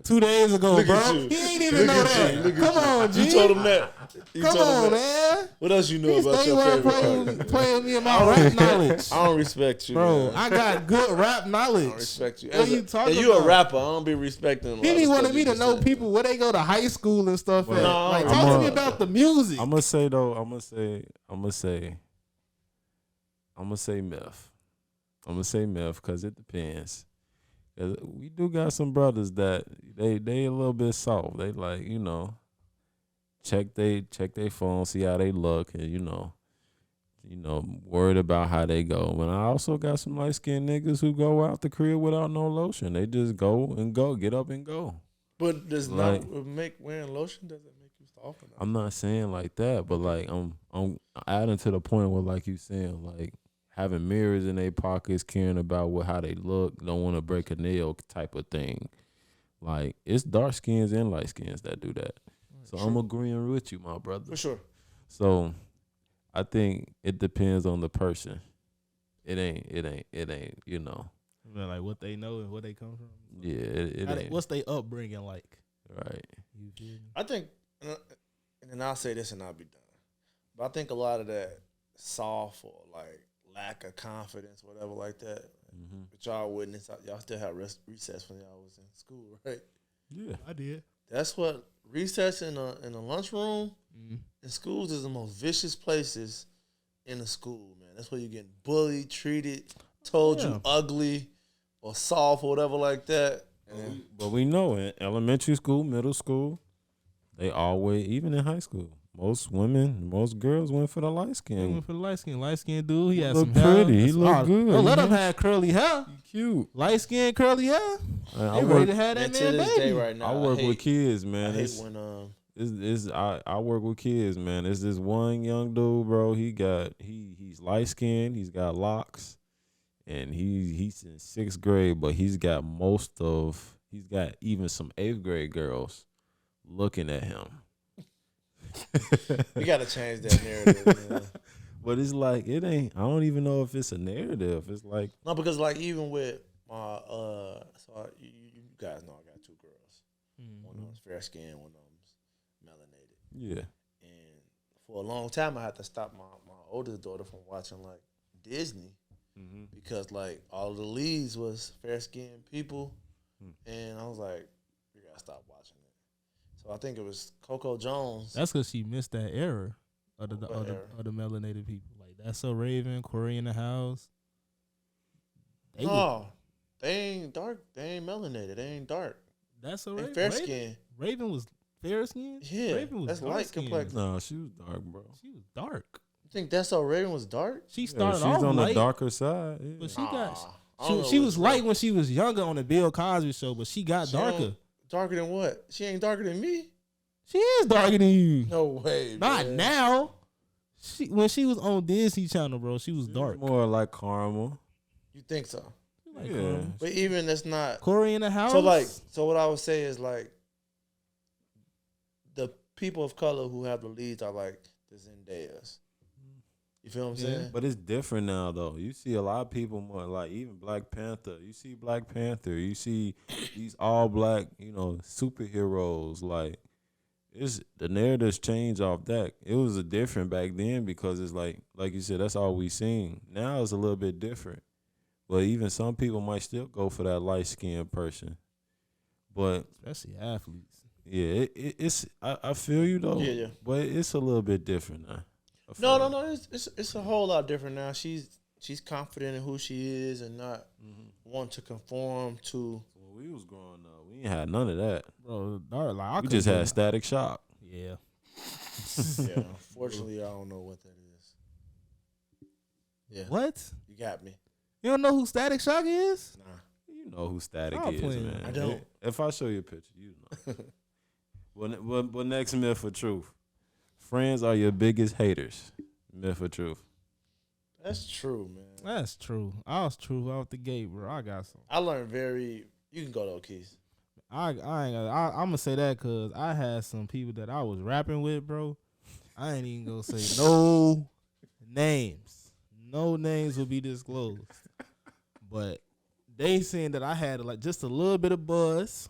2 days ago, Look bro. He ain't even know that. Come on, G. You told him that. Come on, man. What else you know about your favorite playing me about rap knowledge. I don't respect you, bro. Man. I got good rap knowledge. I don't respect you. What you talking you about? A rapper. I don't be respecting. He be wanting me to know people where they go to high school and stuff. Well, like, talk to me about the music. I'm gonna say myth. I'm gonna say myth because it depends. Cause we do got some brothers that they a little bit soft. They like, you know, check they phone, see how they look, and you know, worried about how they go. But I also got some light skinned niggas who go out the crib without no lotion. They just go, get up and go. But does not make wearing lotion doesn't make you soft enough. I'm not saying like that, but like I'm adding to the point where, like you saying, like having mirrors in their pockets, caring about how they look, don't want to break a nail type of thing. Like it's dark skins and light skins that do that. So I'm agreeing with you, my brother. For sure. So I think it depends on the person. It ain't, you know. Like what they know and where they come from. Yeah, it ain't. What's their upbringing like? Right. I think, and I'll say this and I'll be done. But I think a lot of that soft or like lack of confidence, whatever like that, but y'all witness, y'all still have recess when y'all was in school, right? Yeah, I did. That's what recess in a lunchroom in schools is the most vicious places in a school, man. That's where you get bullied, treated, told you ugly or soft or whatever like that. But we know in elementary school, middle school, they always, even in high school, most girls went for the light skin. They went for the light skin. Light skin dude, he had look some pretty. hair. He look good. Don't let him have curly hair. He cute. Light skin, curly hair. They ready to have that man baby. Right now, I work with kids, man. I hate when I work with kids, man. It's this one young dude, bro. He's light skinned. He's got locks, and he's in 6th grade, but he's got even some 8th grade girls looking at him. We gotta change that narrative. Man. But it's like it ain't. I don't even know if it's a narrative. It's like No, because like even with my you guys know I got 2 girls. One of them's fair skin, one of them's melanated. yeah. And for a long time, I had to stop my oldest daughter from watching like Disney because like all of the leads was fair skinned people, and I was like, you gotta stop watching it. So I think it was Coco Jones. That's because she missed that era of the melanated people. Like That's So Raven, Corey in the House. They ain't dark. They ain't melanated. They ain't dark. That's So Raven. Fair skin. Raven was fair skin. Yeah, Raven was that's light complexion. No, she was dark, bro. She was dark. You think That's So Raven was dark? She started she's off on light, the darker side. Yeah. but she got. I don't know She was what's light when she was younger on the Bill Cosby show, but she got darker. Darker than what? She ain't darker than me. She is darker than you. No way. Not man. now. When she was on Disney Channel, bro, she was dark. More like caramel. You think so? Like, Yeah. But even that's not. Corey in the House. So what I would say is like the people of color who have the leads are like the Zendayas. You feel what I'm saying? But it's different now, though. You see a lot of people more like even Black Panther. You see Black Panther. You see these all black, superheroes. Like the narratives change off that. It was a different back then because it's like you said, that's all we seen. Now it's a little bit different. But even some people might still go for that light skinned person. But especially athletes. yeah, it's I feel you though. Yeah. But it's a little bit different now. No. It's a whole lot different now. She's confident in who she is and not want to conform to. When we was growing up, we ain't had none of that. Bro, like, We just had Static Shock. Yeah. Yeah. Unfortunately, I don't know what that is. Yeah. What? You got me. You don't know who Static Shock is? Nah. You know who Static Stop is, playing. man. I don't. If I show you a picture, you know. What next myth or truth? Friends are your biggest haters. Myth or truth? That's true, man. That's true. I was true out the gate, bro. I got some. I learned very. You can go though, Keith. I'm gonna say that because I had some people that I was rapping with, bro. I ain't even gonna say no names. No names will be disclosed. But they saying that I had like just a little bit of buzz,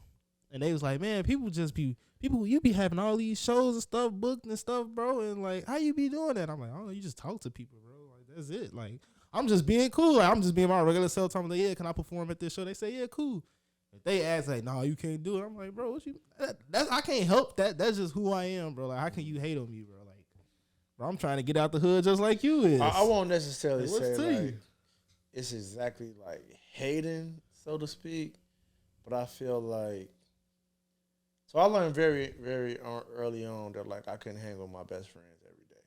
and they was like, man, people you be having all these shows and stuff booked and stuff, bro, and like how you be doing that? I'm like, I don't know, you just talk to people, bro. Like that's it. Like I'm just being cool. Like, I'm just being my regular self. I'm like, yeah, can I perform at this show? They say, yeah, cool. If they ask like, no, you can't do it. I'm like, bro, what you? I can't help that. That's just who I am, bro. Like, how can you hate on me, bro? Like, bro, I'm trying to get out the hood just like you is. I won't necessarily say to like you? it's exactly like hating, so to speak, but I feel like. So I learned very, very early on that like I couldn't hang with my best friends every day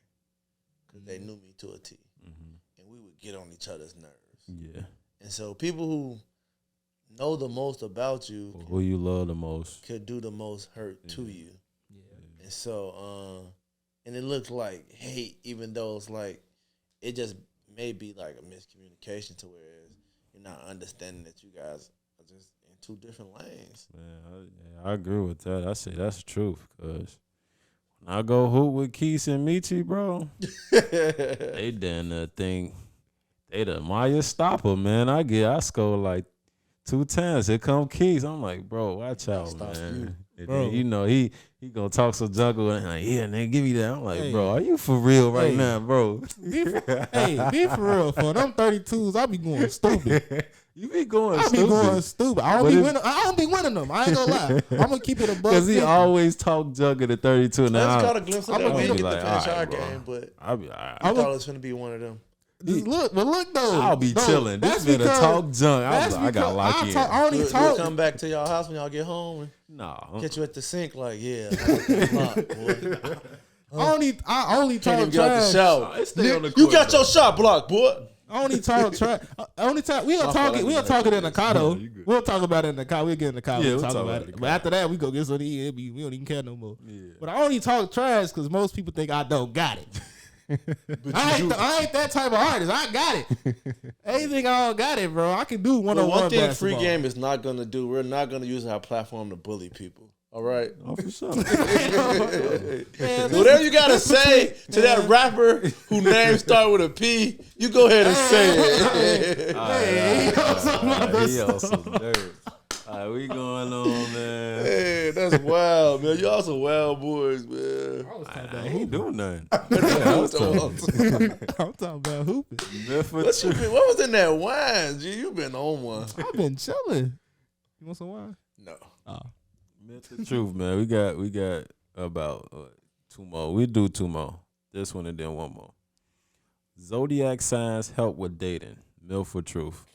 because they knew me to a T, and we would get on each other's nerves. Yeah. And so people who know the most about you, Who you love the most. could do the most hurt to you. Yeah. And so, and it looked like hate, even though it's like it just may be like a miscommunication to where you're not understanding that you guys are just in two different lanes. Man, I agree with that. I say that's the truth because when I go hoop with Keith and Michi, bro, they done that thing. They the Maya stopper, man. I score like 2 times. Here come Keith. I'm like, bro, watch out, Stops man. And Bro. then, you know, he gonna talk some jungle and like, yeah, man, give me that. I'm like, Hey. bro, are you for real right Hey. now, bro? Be for real. For them 32s, I be going stupid. You be going I be stupid. going stupid. I don't be winning them. I ain't gonna lie. I'm gonna keep it above. Because he 50. always talk jungle to 32 I now. just caught a glimpse of I'm that. gonna We be didn't get like, to finish all our right, bro. game, but I'll be all right. I thought it was going to be one of them. Just look, but look though. I'll be No, chilling. This that's better because- talk junk. I was that's like, I got because locked in. I only We'll talk. come back to y'all house when y'all get home and Nah. catch you at the sink like, yeah, I like that block, boy. I only Can't talk even get out the trash. shower. It stay on the You court, got though. your shot blocked, boy. I only talk trash. Only time we'll My talk fault, it. I We'll did talk that. it in the car though. you good. We'll talk about it in the car. We'll get in the car. Yeah, We'll we'll talk talk about about it. it in the But car. after that, we go get some E. We don't even care no more. Yeah. But I only talk trash because most people think I don't got it. I ain't that type of artist. I got it. Anything I don't got it, bro. I can do But one-on-one one thing basketball. Free Game is not going to do, we're not going to use our platform to bully people. All right. Oh, for sure. Whatever you gotta say to that rapper who name start with a P, you go ahead and say it. He also nervous. All right, we going on, man. Hey, that's wild, man. You all some wild boys, man. I ain't doing nothing. I'm talking about hooping. What was in that wine, G? You been on one. I've been chilling. You want some wine? No. Myth the truth, man. We got about 2 more. We do 2 more. This one and then 1 more. Zodiac signs help with dating. Myth or truth?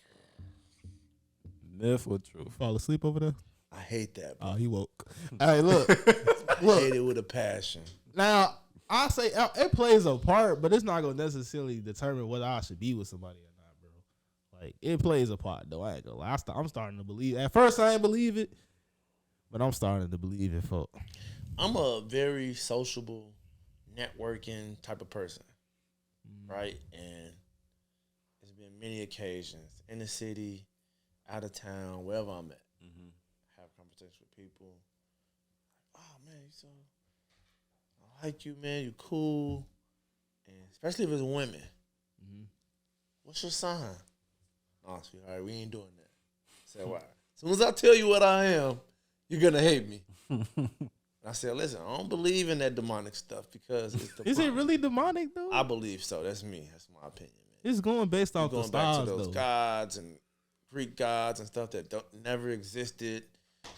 Myth or truth? Fall asleep over there? I hate that, bro. Oh, he woke. All right, look. I hate it with a passion. Now, I say it plays a part, but it's not going to necessarily determine whether I should be with somebody or not, bro. Like, it plays a part, though. I ain't gonna lie. I'm starting to believe. At first, I didn't believe it, but I'm starting to believe it, folk. I'm a very sociable, networking type of person, right? And there's been many occasions in the city, out of town, wherever I'm at, have conversations with people. Oh man, I like you, man. You cool, and especially if it's women. What's your sign? Oh, sweetheart, we ain't doing that. Say why? As soon as I tell you what I am, you're gonna hate me. I said, listen, I don't believe in that demonic stuff because it's demonic. Is it really demonic, though? I believe so. That's me. That's my opinion, man. It's going based off the stars, back to those though. gods and Greek gods and stuff that never existed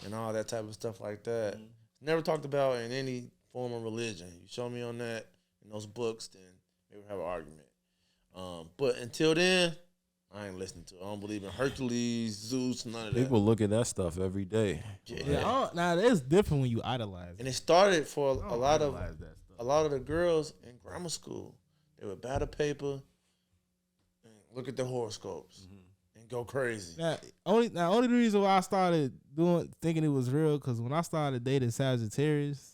and all that type of stuff like that. Never talked about in any form of religion. You show me on that in those books, then maybe we'll have an argument. But until then, I ain't listening to it. I don't believe in Hercules, Zeus, none of that. People look at that stuff every day. Yeah, now that's different when you idolize. And it started for a lot of that stuff. a lot of the girls in grammar school. They would batter paper and look at the horoscopes and go crazy. Only reason why I started thinking it was real because when I started dating Sagittarius,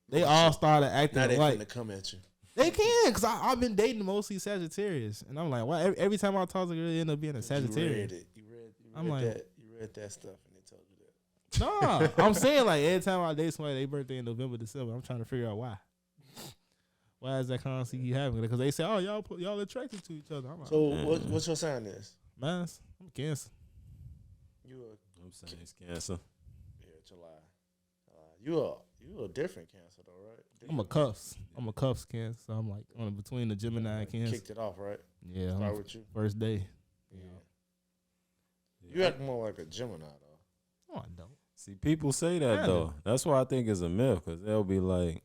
they all started acting Now they like finna come at you. they can because I've been dating mostly Sagittarius, and I'm like, why? Every time I talk to a girl, they end up being a Sagittarius. You read that stuff and they told you that. No, I'm saying like every time I date somebody, their birthday in November, December. I'm trying to figure out why. Why is that constantly keep happening? Because they say, oh, y'all attracted to each other. I'm like, So what's your sign is? I'm Cancer. I'm saying it's Cancer. Yeah, July. You a different Cancer though, right? I'm a Cuffs Cancer. So I'm like on between the Gemini and Cancer. Kicked it off, right? Yeah, Start with you. First day. Yeah. You act more like a Gemini though. No, I don't. See, people say that though. That's why I think it's a myth because they'll be like,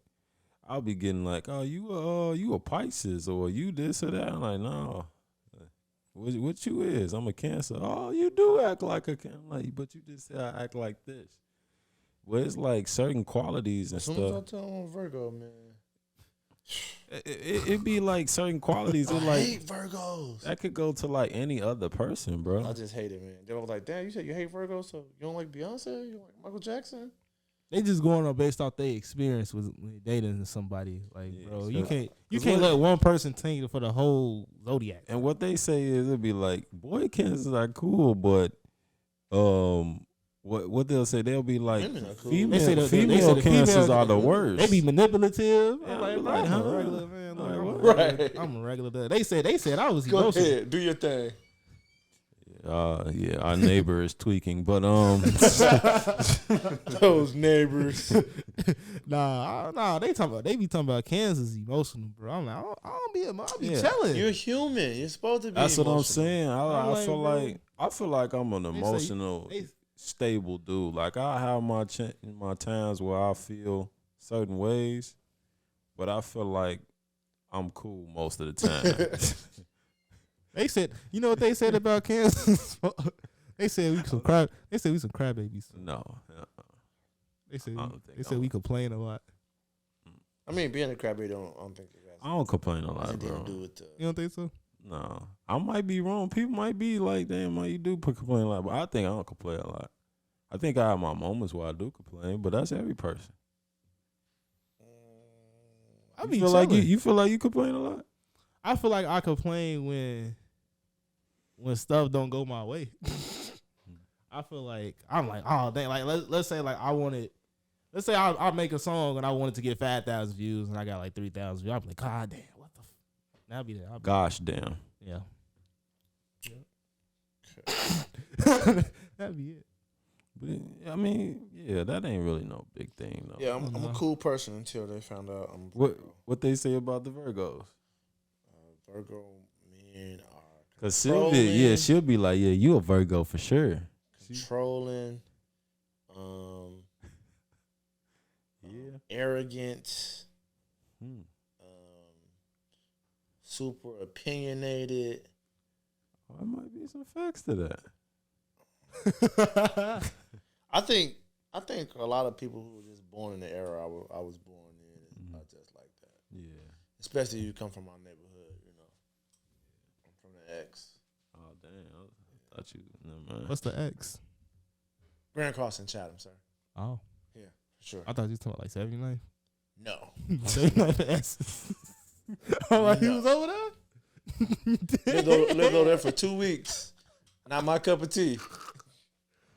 I'll be getting like, oh, you a Pisces or you this or that. I'm like, no. What you is? I'm a Cancer. Oh, you do act like a Cancer. Like, but you just say I act like this. Well, it's like certain qualities and As stuff. soon as I tell them I'm Virgo, man. It be like certain qualities. I like hate Virgos. that could go to like any other person, bro. I just hate it, man. They were like, damn, you said you hate Virgos, so you don't like Beyonce? You don't like Michael Jackson? They just going on based off their experience with dating somebody. Like, Yeah, bro, so- you can't let one person think for the whole zodiac. And what they say is it'll be like, boy, Cancers are cool, but what they'll say, they'll be like, Women are cool. female, They say the female Cancers female- are the worst. They be manipulative. Yeah, I'm like, I'm bro, like, I'm huh? a regular man. Like, Right. I'm a regular dude. They said I was Go emotional. ahead, do your thing. Yeah, our neighbor is tweaking, but Those neighbors. Nah, they be talking about Kansas emotional, bro. I'm like, I don't be chilling. You're human. You're supposed to be that's what I'm emotional. saying. I like, feel bro. like I'm an emotional, stable dude. Like I have my times where I feel certain ways, but I feel like I'm cool most of the time. They said, you know what they said about Kansas? They said we some crybabies. No. They said I don't think they said we complain a lot. I mean, being a crybaby, I don't think it has I don't complain a lot, anything bro. to do with the. You don't think so? No, I might be wrong. People might be like, damn, man, you do complain a lot, but I think I don't complain a lot. I think I have my moments where I do complain, but that's every person. I be You feel like chilling. you feel like you complain a lot? I feel like I complain when stuff don't go my way. I feel like I'm like, oh dang, like let's say like I wanted let's say I make a song and I wanted to get 5,000 views and I got like 3,000 views. I'll be like, God damn, what the? I'll be there. Gosh damn. Yeah. That'd be it. But, I mean, yeah, that ain't really no big thing though. Yeah, I'm a cool person until they found out I'm what they say about the Virgos. Virgo men are Cause she'll be like, yeah, you a Virgo for sure. Controlling, arrogant, super opinionated. There might be some facts to that. I think a lot of people who were just born in the era I was born in are just like that. Yeah. Especially if you come from our neighborhood, you know. I'm from the X. Oh damn! I thought you. Never mind. What's the X? Grand Crossing, Chatham, sir. Oh, Yeah, for sure. I thought you was talking about like 79. No. 79 for X. I'm like, he was over there. Lived over there for 2 weeks. Not my cup of tea.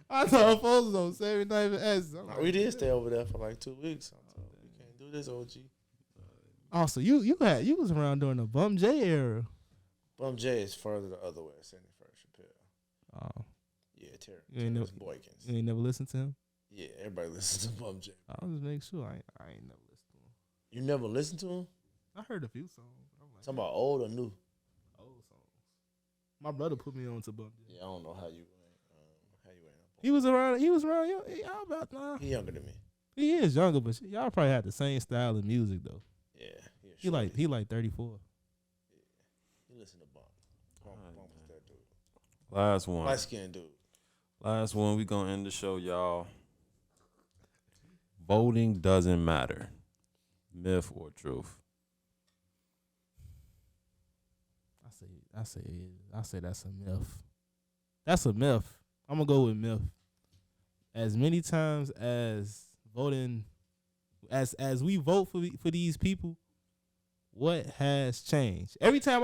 I thought folks was on 79 for S. We did stay over there for like 2 weeks. We can't do this, OG. Oh, so you was around during the Bum J era. Bum J is further the other way, 71st Chappelle. Oh. Yeah, You ain't Terrence Boykins. You ain't never listened to him? Yeah, everybody listens to Bum J. I'll just make sure. I ain't never listened to him. You never listened to him? I heard a few songs. I'm like, Talking about old or new? old songs. My brother put me on to Bum J. Yeah, I don't know how you ain't. He was around. Y'all about nah. He younger than me. He is younger, but y'all probably had the same style of music though. Yeah, He like 34. You listen to Bum. Bum was that dude. Last one. Light skinned dude. Last one. We gonna end the show, y'all. Voting doesn't matter. Myth or truth? I say that's a myth. That's a myth. I'm gonna go with myth. As many times as voting, as we vote for these people, what has changed? Every time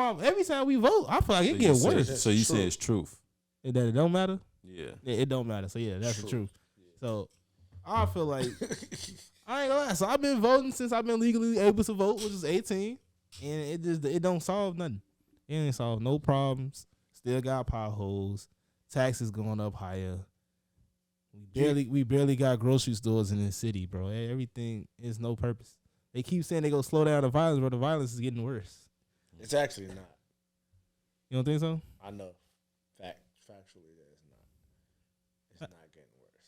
we vote, I feel like it gets worse. So you say it's truth? And that it don't matter. Yeah. It don't matter. So yeah, that's the truth. So I feel like I ain't gonna lie. So I've been voting since I've been legally able to vote, which is 18, and it don't solve nothing. It ain't solve no problems. Still got potholes. Taxes going up higher. We barely got grocery stores in the city, bro. Everything is no purpose. They keep saying they gonna slow down the violence, but the violence is getting worse. It's actually not. You don't think so? I know. Factually, that it's not. It's not getting worse.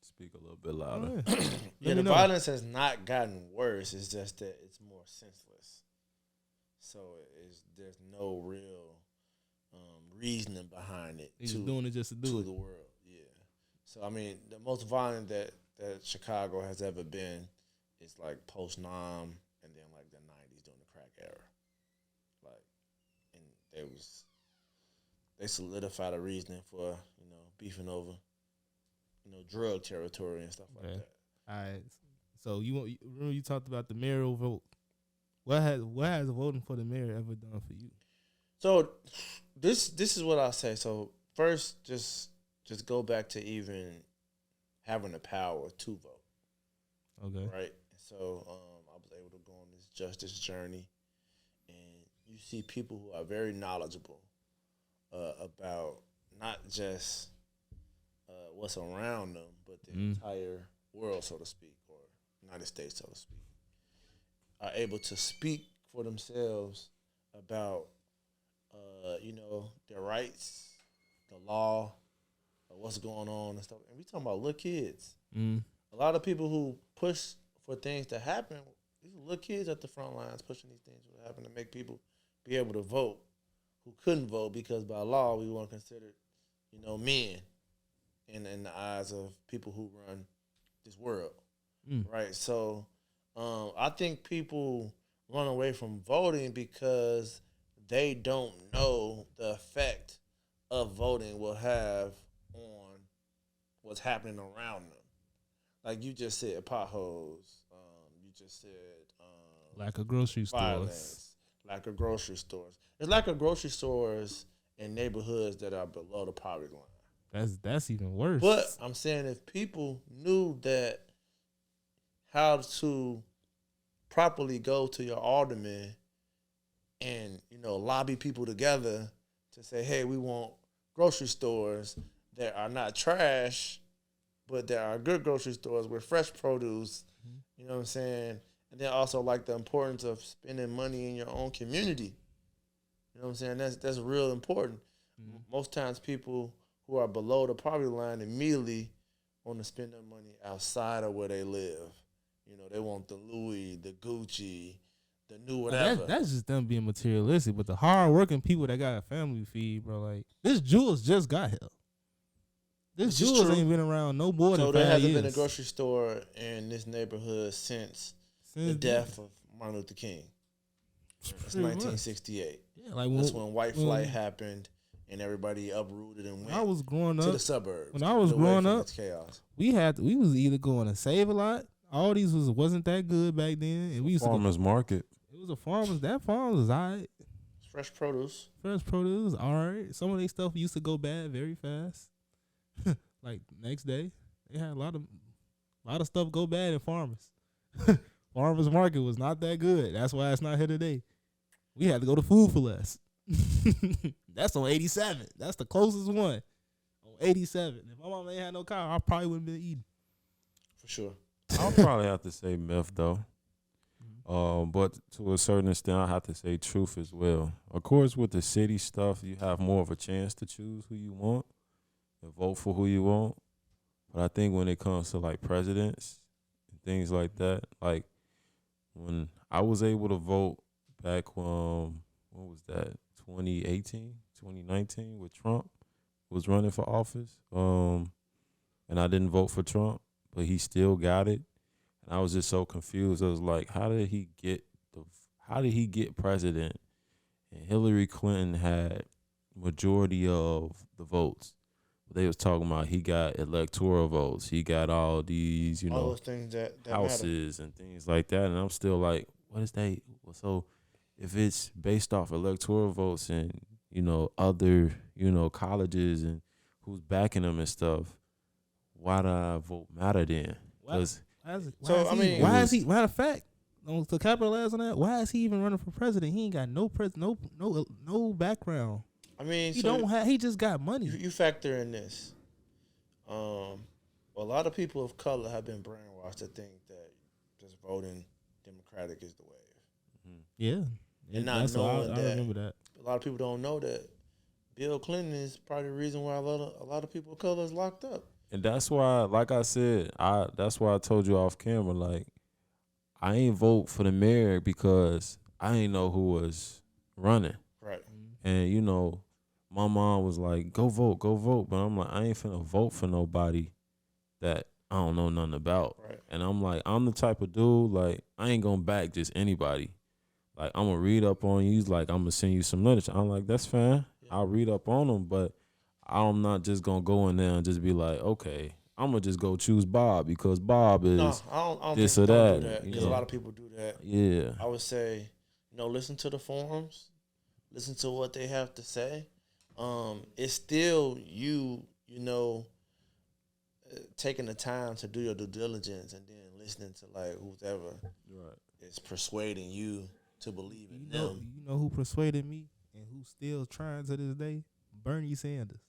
Speak a little bit louder. Oh, yeah. Yeah, the violence has not gotten worse. It's just that it's more senseless. So there's no real reasoning behind it. He's just doing it just to do it. The world, yeah. So I mean, the most violent that Chicago has ever been is like post 9 and then like the 90s during the crack era. Like, and they solidified a reasoning for beefing over drug territory and stuff like that. All right. So remember you talked about the mayoral vote. What has voting for the mayor ever done for you? So this is what I'll say. So first, just go back to even having the power to vote. Okay. Right. So I was able to go on this justice journey, and you see people who are very knowledgeable about not just what's around them, but the entire world, so to speak, or United States, so to speak, are able to speak for themselves about their rights, the law, what's going on and stuff. And we talking about little kids. A lot of people who push for things to happen, these little kids at the front lines pushing these things to happen to make people be able to vote who couldn't vote because by law we weren't considered, men in the eyes of people who run this world. Right? So I think people run away from voting because they don't know the effect of voting will have on what's happening around them. Like you just said, potholes. You just said lack of grocery violence, stores. lack of grocery stores. It's lack of grocery stores in neighborhoods that are below the poverty line. That's even worse. But I'm saying if people knew that how to properly go to your alderman and, lobby people together to say, hey, we want grocery stores that are not trash, but there are good grocery stores with fresh produce. You know what I'm saying? And then also like the importance of spending money in your own community. You know what I'm saying? That's real important. Most times people who are below the poverty line immediately want to spend their money outside of where they live. They want the Louis, the Gucci, the new whatever. That's just them being materialistic. But the hard-working people that got a family feed, bro, like, this Jules just got here. This Jules ain't been around no more than 5 years. So there hasn't been a grocery store in this neighborhood since the death of Martin Luther King. It's 1968. Yeah, like that's when white flight happened and everybody uprooted and went to the suburbs. When I was growing up, we was either going to Save a Lot. All these wasn't that good back then, and we used farmers market. It was a farmers. That farm was alright. Fresh produce, all right. Some of their stuff used to go bad very fast. Like next day, they had a lot of stuff go bad in farmers. Farmers market was not that good. That's why it's not here today. We had to go to Food for Less. That's on 87. That's the closest one. On 87. If my mom ain't had no car, I probably wouldn't been eating. For sure. I'll probably have to say myth though. But to a certain extent, I have to say truth as well. Of course, with the city stuff, you have more of a chance to choose who you want and vote for who you want. But I think when it comes to like presidents and things like that, like when I was able to vote back when, what was that, 2018, 2019, with Trump was running for office, and I didn't vote for Trump, but he still got it. And I was just so confused. I was like, how did he get president? And Hillary Clinton had majority of the votes. They was talking about he got electoral votes. He got all these, all those things that houses matter. And things like that. And I'm still like, what is that? So if it's based off electoral votes and, other, colleges and who's backing them and stuff, why do I vote matter then? Why is he? Matter of fact, to capitalize on that, why is he even running for president? He ain't got no background. I mean, he just got money. You factor in this. A lot of people of color have been brainwashed to think that just voting Democratic is the wave. Yeah, and not knowing I remember that. A lot of people don't know that Bill Clinton is probably the reason why a lot of people of color is locked up. And that's why, like I said, that's why I told you off camera, like, I ain't vote for the mayor because I ain't know who was running. Right. And, my mom was like, go vote. But I'm like, I ain't finna vote for nobody that I don't know nothing about. Right. And I'm like, I'm the type of dude, like, I ain't gonna back just anybody. Like, I'm gonna read up on you. He's like, I'm gonna send you some literature. I'm like, that's fine. Yeah. I'll read up on them, but I'm not just gonna go in there and just be like, okay, I'm gonna just go choose Bob because Bob is I don't this think or don't that. do that because a lot of people do that. Yeah. I would say, listen to the forums, listen to what they have to say. It's still you taking the time to do your due diligence and then listening to like whoever is persuading you to believe in them. You know who persuaded me and who's still trying to this day? Bernie Sanders.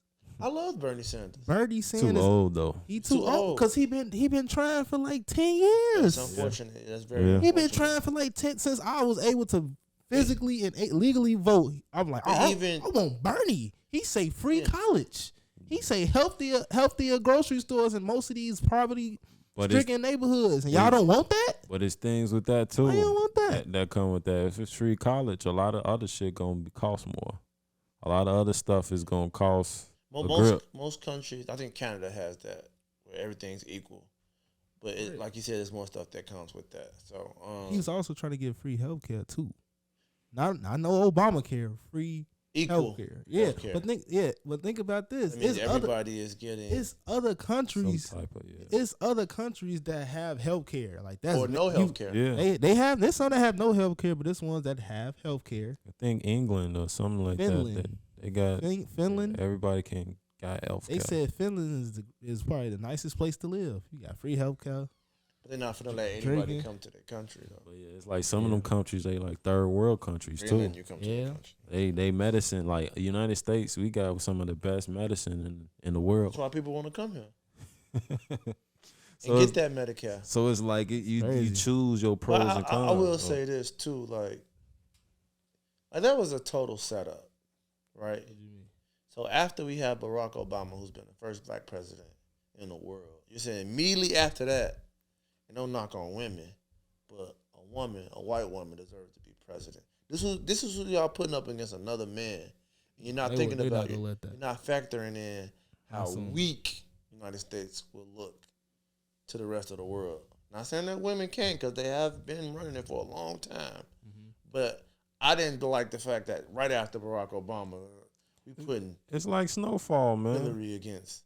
I love Bernie Sanders. Bernie Sanders. Too old though. He too old because he been trying for like 10 years. That's unfortunate. That's very unfortunate. He been trying for like 10 since I was able to physically and legally vote. I'm like, I want Bernie. He say free college. He say healthier grocery stores in most of these poverty-stricken neighborhoods. And y'all don't want that? But it's things with that too. Why you don't want that? That come with that. If it's free college, a lot of other shit gonna cost more. A lot of other stuff is gonna cost. Most countries, I think Canada has that, where everything's equal. But like you said, there's more stuff that comes with that. So he's also trying to get free healthcare too. I know Obamacare, free equal healthcare. Yeah, healthcare. But think about this. Everybody is getting. It's other countries. Some type of, It's other countries that have healthcare like that. Or no healthcare. Yeah, they have. There's some that have no healthcare, but there's ones that have healthcare. I think England or something like that. They got Finland. Everybody got healthcare. They said Finland is probably the nicest place to live. You got free healthcare. But they're not finna let anybody come to their country though. But yeah, it's like some of them countries, they like third world countries too. You come to their country. They medicine, like United States, we got some of the best medicine in the world. That's why people want to come here. So and get that Medicare. So it's like you choose your pros and cons. I will say this too, like that was a total setup, right? What do you mean? So after we had Barack Obama, who's been the first black president in the world, you're saying immediately after that, and don't knock on women, but a white woman deserves to be president. This is what y'all putting up against another man. You're not thinking about it. You're not factoring in how weak United States will look to the rest of the world. Not saying that women can't, because they have been running it for a long time. But I didn't like the fact that right after Barack Obama, we putting it's like snowfall, man. Hillary against.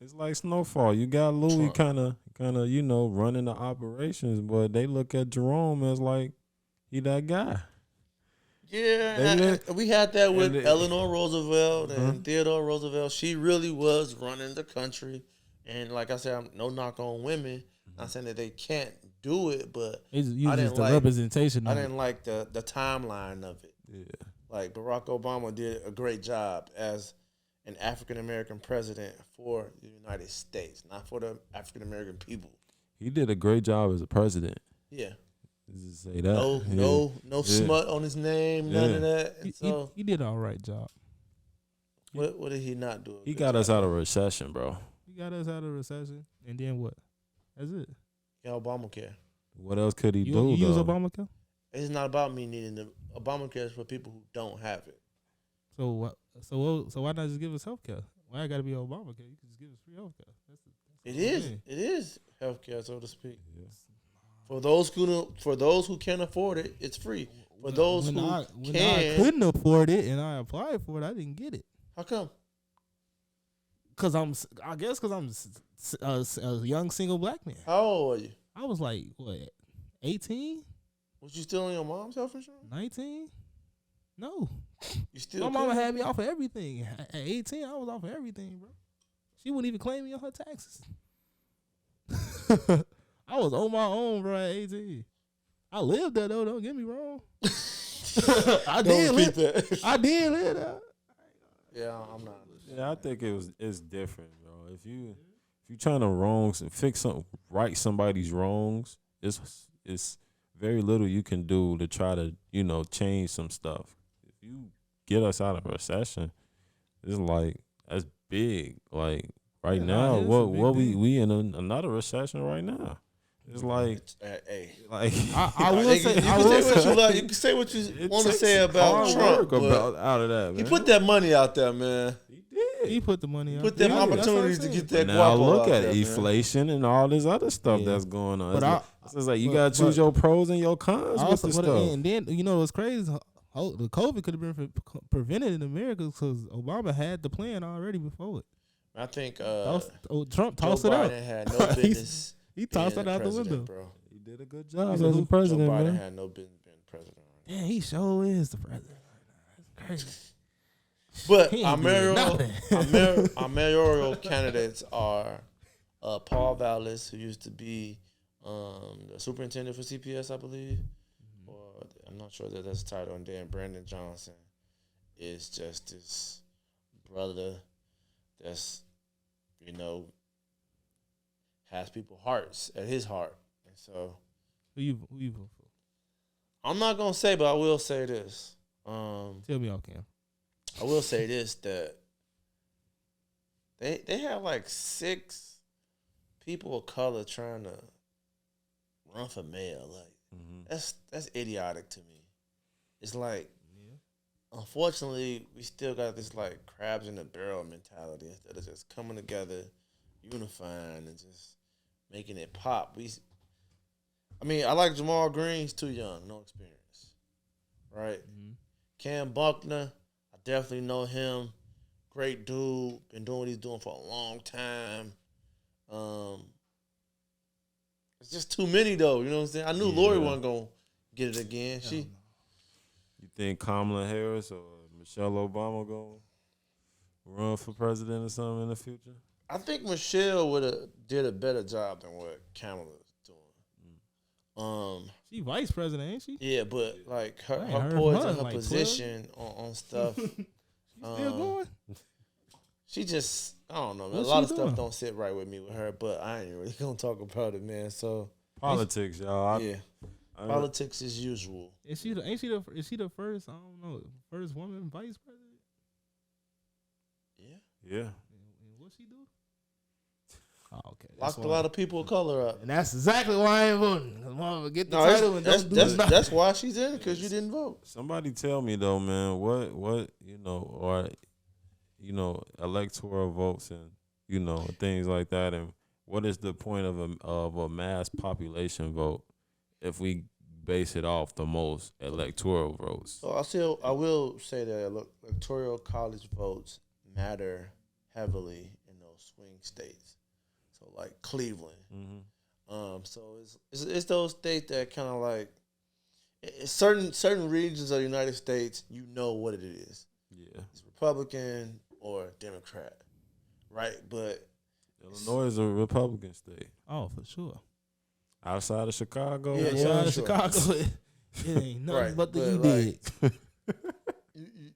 It's like snowfall. You got Louis kind of running the operations, but they look at Jerome as like he that guy. Yeah, we had that with Eleanor Roosevelt and Theodore Roosevelt. She really was running the country. And like I said, I'm no knock on women. Not saying that they can't do it, but I didn't like representation. I didn't like the timeline of it. Yeah, like Barack Obama did a great job as an African American president for the United States, not for the African American people. He did a great job as a president. Yeah. Just say that. No smut on his name, none of that. He did an all right job. What did he not do? He got us out of a recession, bro. He got us out of recession, and then what? That's it. Yeah, Obamacare. What else could he do? You use Obamacare? It's not about me needing the Obamacare is for people who don't have it. So what? So why not just give us health care? Why I got to be Obamacare? You can just give us free health care. It is health care, so to speak. Yeah. For those who can't afford it, it's free. For those when I couldn't afford it and I applied for it, I didn't get it. How come? Because I'm a young single black man. How old are you? I was like, what, 18? Was you still on your mom's health insurance? 19? No. You still? My mama had me off of everything. At 18, I was off of everything, bro. She wouldn't even claim me on her taxes. I was on my own, bro, at 18. I lived there, though. Don't get me wrong. I did live there. Yeah, I'm not. Yeah, I think it's different, bro. If you trying to right somebody's wrongs, it's very little you can do to try to change some stuff. If you get us out of a recession, it's like that's big. Like right now, we in another recession right now. It's like, I will say, you can say what you want to say about Trump. Out of that, man. He put that money out there, man. He put the money out. Put them opportunities to get that. Now look at inflation and all this other stuff that's going on. It's like you gotta choose your pros and your cons with this stuff. And then what's crazy? The COVID could have been prevented in America because Obama had the plan already before it. I think Trump tossed it out. Joe Biden had no business. He tossed it out the window. Bro. He did a good job as a president, Joe Biden man. had no business being president. Yeah, he sure is the president. That's crazy. But our mayoral candidates are Paul Vallis, who used to be the superintendent for CPS, I believe. Or I'm not sure that that's the title. And then Brandon Johnson is just this brother that's, has people's hearts at his heart. And so who you vote for? I'm not gonna say, but I will say this. Tell me y'all can. I will say this, that they have like 6 people of color trying to run for mayor. Like that's idiotic to me. It's like unfortunately we still got this like crabs in the barrel mentality instead of just coming together, unifying and just making it pop. I like Jamal Green, he's too young, no experience. Right? Cam Buckner, I definitely know him. Great dude, been doing what he's doing for a long time. It's just too many though, you know what I'm saying? I knew Lori wasn't gonna get it again. You think Kamala Harris or Michelle Obama gonna run for president or something in the future? I think Michelle would have did a better job than what Kamala's doing. She vice president, ain't she? Yeah, but like her her poise and month, her like position on stuff. Still going? She just, I don't know, man. What's A lot of she stuff doing? don't sit right with me with her, but I ain't really gonna talk about it, man. So Politics, y'all. yeah, politics as usual. Is she the first? I don't know, first woman vice president? Yeah. And what she do? Oh, okay. Locked a lot of people of color up. And that's exactly why I ain't voting. Cause motherfucker get the title and don't do nothing. That's why she's in, because you didn't vote. Somebody tell me though, man, what electoral votes and things like that, and what is the point of a mass population vote if we base it off the most electoral votes? So I will say that electoral college votes matter heavily in those swing states. So like Cleveland. Mm-hmm. So it's those states that kind of like certain regions of the United States, you know what it is. Yeah. It's Republican or Democrat, right? But Illinois is a Republican state. Oh, for sure. Outside of Chicago, Yeah, Outside of sure. Chicago, it ain't nothing Right, but the but, you like, did.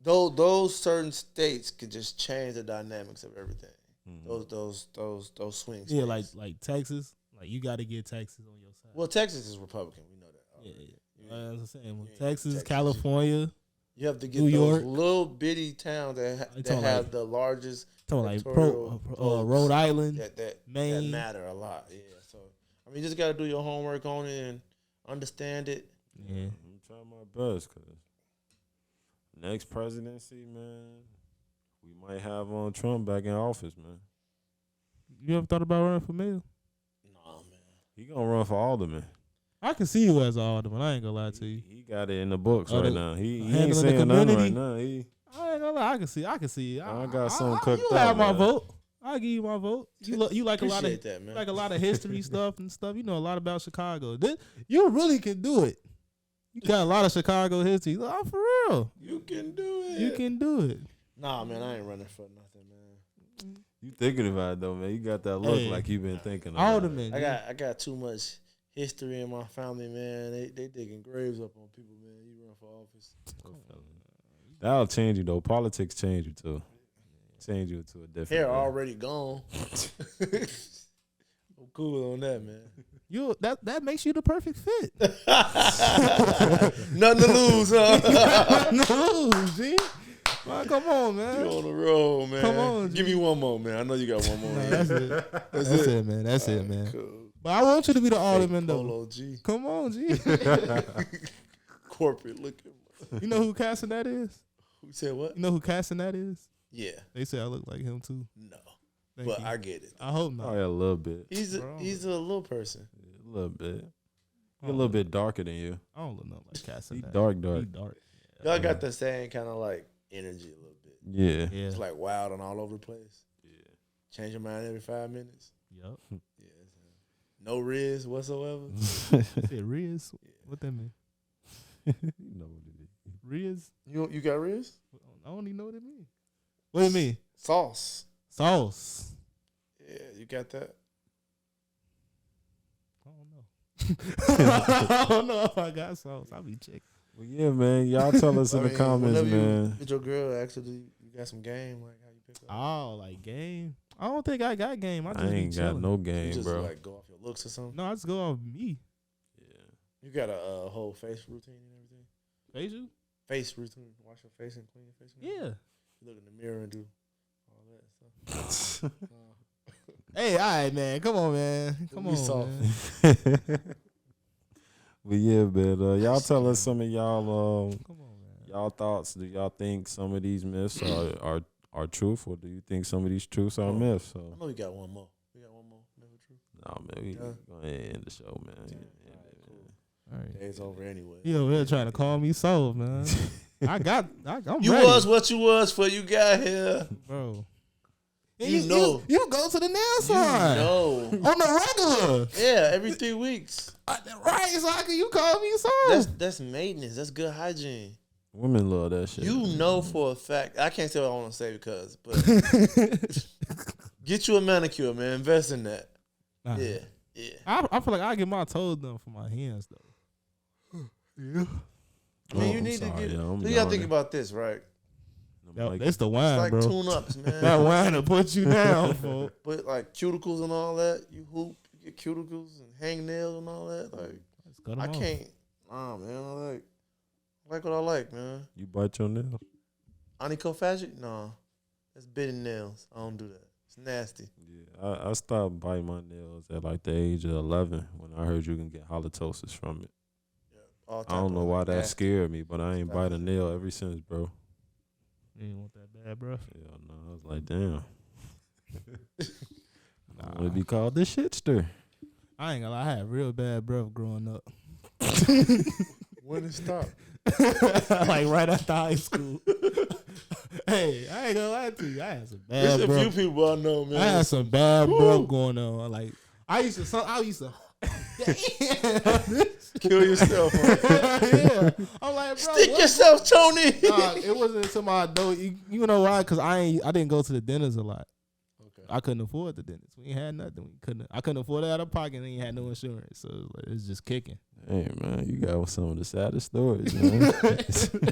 those certain states could just change the dynamics of everything. Mhm. Those swing states. Yeah, like Texas. Like you got to get Texas on your side. Well, Texas is Republican. We know that. Yeah. As I'm saying, you ain't Texas, Texas. California, You have to get New those York. little bitty towns that talking have like- the largest talking like electoral votes Rhode Island. that Maine. matter a lot. Yeah. So I mean, you just got to do your homework on it and understand it. Yeah. I'm trying my best, cause next presidency, man, we might have Trump back in office, man. You ever thought about running for mayor? Nah, man. He gonna run for alderman. I can see you as an alderman. I ain't gonna lie to you. He got it in the books Oh, right the- now. He handling ain't the saying nothing community? right now. I ain't gonna lie. I can see. I got something cooked you up, have my man. vote. I'll give you my vote. You like a lot of Appreciate that, man. like a lot of history stuff and stuff. You know a lot about Chicago. You really can do it. You got a lot of Chicago history. Oh, for real. You can do it. You can do it. Nah, man, I ain't running for nothing, man. You thinking about it though, man? You got that look Hey. like you been thinking about it. Alderman. I got too much history in my family, man. They digging graves up on people, man. You run for office. That'll change you though. Politics change you too. Change you to a different. Hair way. already gone. I'm cool on that, man. You that makes you the perfect fit. Nothing to lose, huh? No, G. Man, come on, man. You on the road, man. Come on, Give me one more, man. I know you got one more. Nah, in that's you. it. That's it, man. That's it, man. Cool. But I want you to be the alderman, though. Polo G. Come on, G. Corporate looking. You know who casting that is? Who said what? You know who casting that is? Yeah. They say I look like him too. No. Thank But you. I get it. I hope not. Oh yeah, a little bit. He's Bro. a little person. A little bit. He a little bit darker than you. I don't look nothing like casting He that. dark. He dark. Y'all got the same kind of like energy a little bit. Yeah. Yeah. It's like wild and all over the place. Yeah. Change your mind every 5 minutes. Yup. Yeah. No riz whatsoever. Said Riz. What that mean? You know what it is. Riz? You got riz? I don't even know what it means. What do you mean? Sauce. Sauce. Yeah, you got that? I don't know. I don't know if I got sauce. I'll be checking. Well, yeah, man. Y'all tell us in I the mean, comments, whenever man. With your girl, actually, you got some game, like how you pick up. Oh, like game? I don't think I got game. I just I be ain't got chilling. no You game, just bro. like go off your looks or something. No, I just go off me. Yeah. You got a whole face routine and everything. Facial? Face routine. Wash your face and clean your face. and everything? Yeah. You look in the mirror and do all that stuff. Hey, all right, man. Come on, man. Come We on, soft. man. But yeah, but y'all tell us some of y'all Come on, man. y'all thoughts. Do y'all think some of these myths are truth, or do you think some of these truths are myths? I So know we got one more. We got one more. Never true. no, man, we Yeah. go ahead and end the show, man. All right. Day's over anyway. You over here trying to call me soft, man. I'm You ready, was what you was before you got here. bro. You know. You go to the nail You salon know. on the regular. Yeah, every 3 weeks. Right, so how can you call me soft? That's maintenance. That's good hygiene. Women love that shit. You know for a fact. I can't say what I want to say but get you a manicure, man. Invest in that. Nah, Yeah. Yeah. I feel like I get my toes done for my hands though. Yeah. I mean, you need to get. So you gotta think about this, right? It's the wine, it's like bro. tune-ups, man. That wine will put you down, bro. But like cuticles and all that, you hoop, you get cuticles and hangnails and all that. Like, I can't. Nah, man. I like what I like, man. You bite your nails? Onychophagic? Nah. That's biting nails. I don't do that. It's nasty. Yeah, I stopped biting my nails at like the age of 11 when I heard you can get halitosis from it. Yeah, I don't know why that scared me, but I ain't bite a nail ever since, bro. You ain't want that bad, bro? Yeah, no. I was like, damn. I want to be called the shitster. I ain't gonna lie. I had real bad breath growing up. When it stopped? Like right after high school. Hey, I ain't gonna lie to you. I had some bad breath. There's a few people I know, man. I had some bad breath going on. Like I used to kill yourself. Yeah, I'm like, bro, stick yourself, Tony. Nah, it wasn't until my adult. You know why? Because I didn't go to the dentist a lot. Okay, I couldn't afford the dentist. We ain't had nothing. I couldn't afford it out of pocket. And ain't had no insurance, so it's just kicking. Hey man, you got some of the saddest stories, man.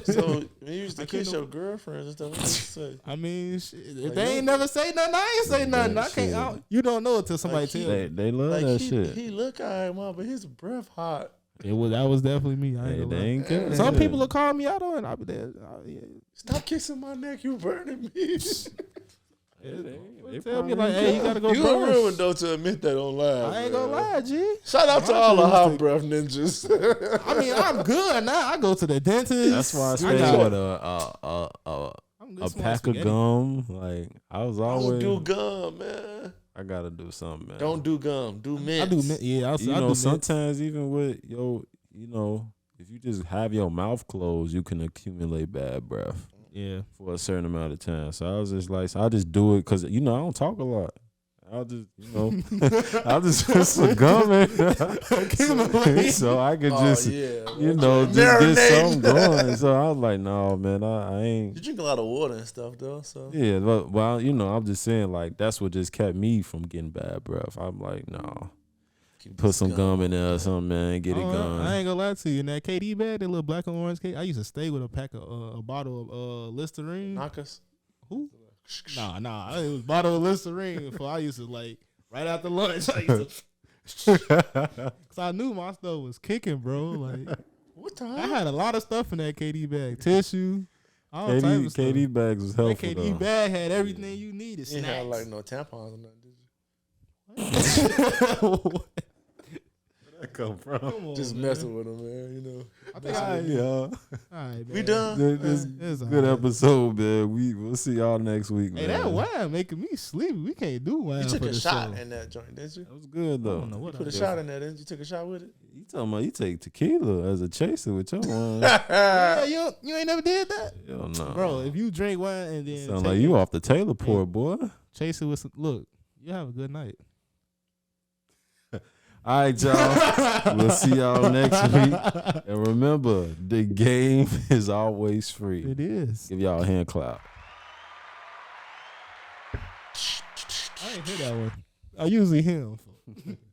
So you used to kiss your girlfriends and stuff. What you say? I mean, shit, if they ain't never say nothing, I ain't say nothing. I can't. You don't know it till somebody tell you. They love that shit. He look alright, mom, but his breath hot. That was definitely me. I ain't they ain't care. Some people will call me out on it. I'll be there. Stop kissing my neck. You burning me. They tell me like, hey, you gotta go. You a real one though to admit that on live. I ain't gonna lie, G. Shout out to all the hot breath ninjas. I mean, I'm good now. I go to the dentist. That's why I stay with a pack of gum. Like I was always don't do gum, man. I gotta do something, man. Don't do gum. Do mint. I do mint. Yeah, I do sometimes mint. Even with if you just have your mouth closed, you can accumulate bad breath. Yeah, for a certain amount of time. So I was just like, I just do it because I don't talk a lot. I'll just I'll just put some gum in, so I could just just get something going. So I was like, no, man, I ain't. You drink a lot of water and stuff though, so yeah. But well, I'm just saying like that's what just kept me from getting bad breath. I'm like, no. Put some gum in there or something, man. Get it going. I ain't gonna lie to you. In that KD bag, that little black and orange cake, I used to stay with a bottle of Listerine. Knockers? Who? Nah. It was a bottle of Listerine before I used to like right after lunch. I used to, cause I knew my stuff was kicking, bro. Like what time? I had a lot of stuff in that KD bag. Tissue. All type of stuff. KD bags was helpful. That KD bag had everything you needed. You had like no tampons or nothing, did you? That come from? On, just man. Messing with them, man. I think all right, we done. This good episode, man. We'll see y'all next week, man. Hey, that wine making me sleepy. We can't do wine. You took for a shot show. in that joint, didn't you? That was good though. You put a shot in there, didn't you? Took a shot with it. You talking about you take tequila as a chaser with your wine? Yeah, you ain't never did that. Hell no, bro. If you drink wine and then sound like you off the Taylor pour, boy. Chase it with some. Look, you have a good night. All right, y'all. We'll see y'all next week. And remember, the game is always free. It is. Give y'all a hand clap. I ain't hear that one. I usually him.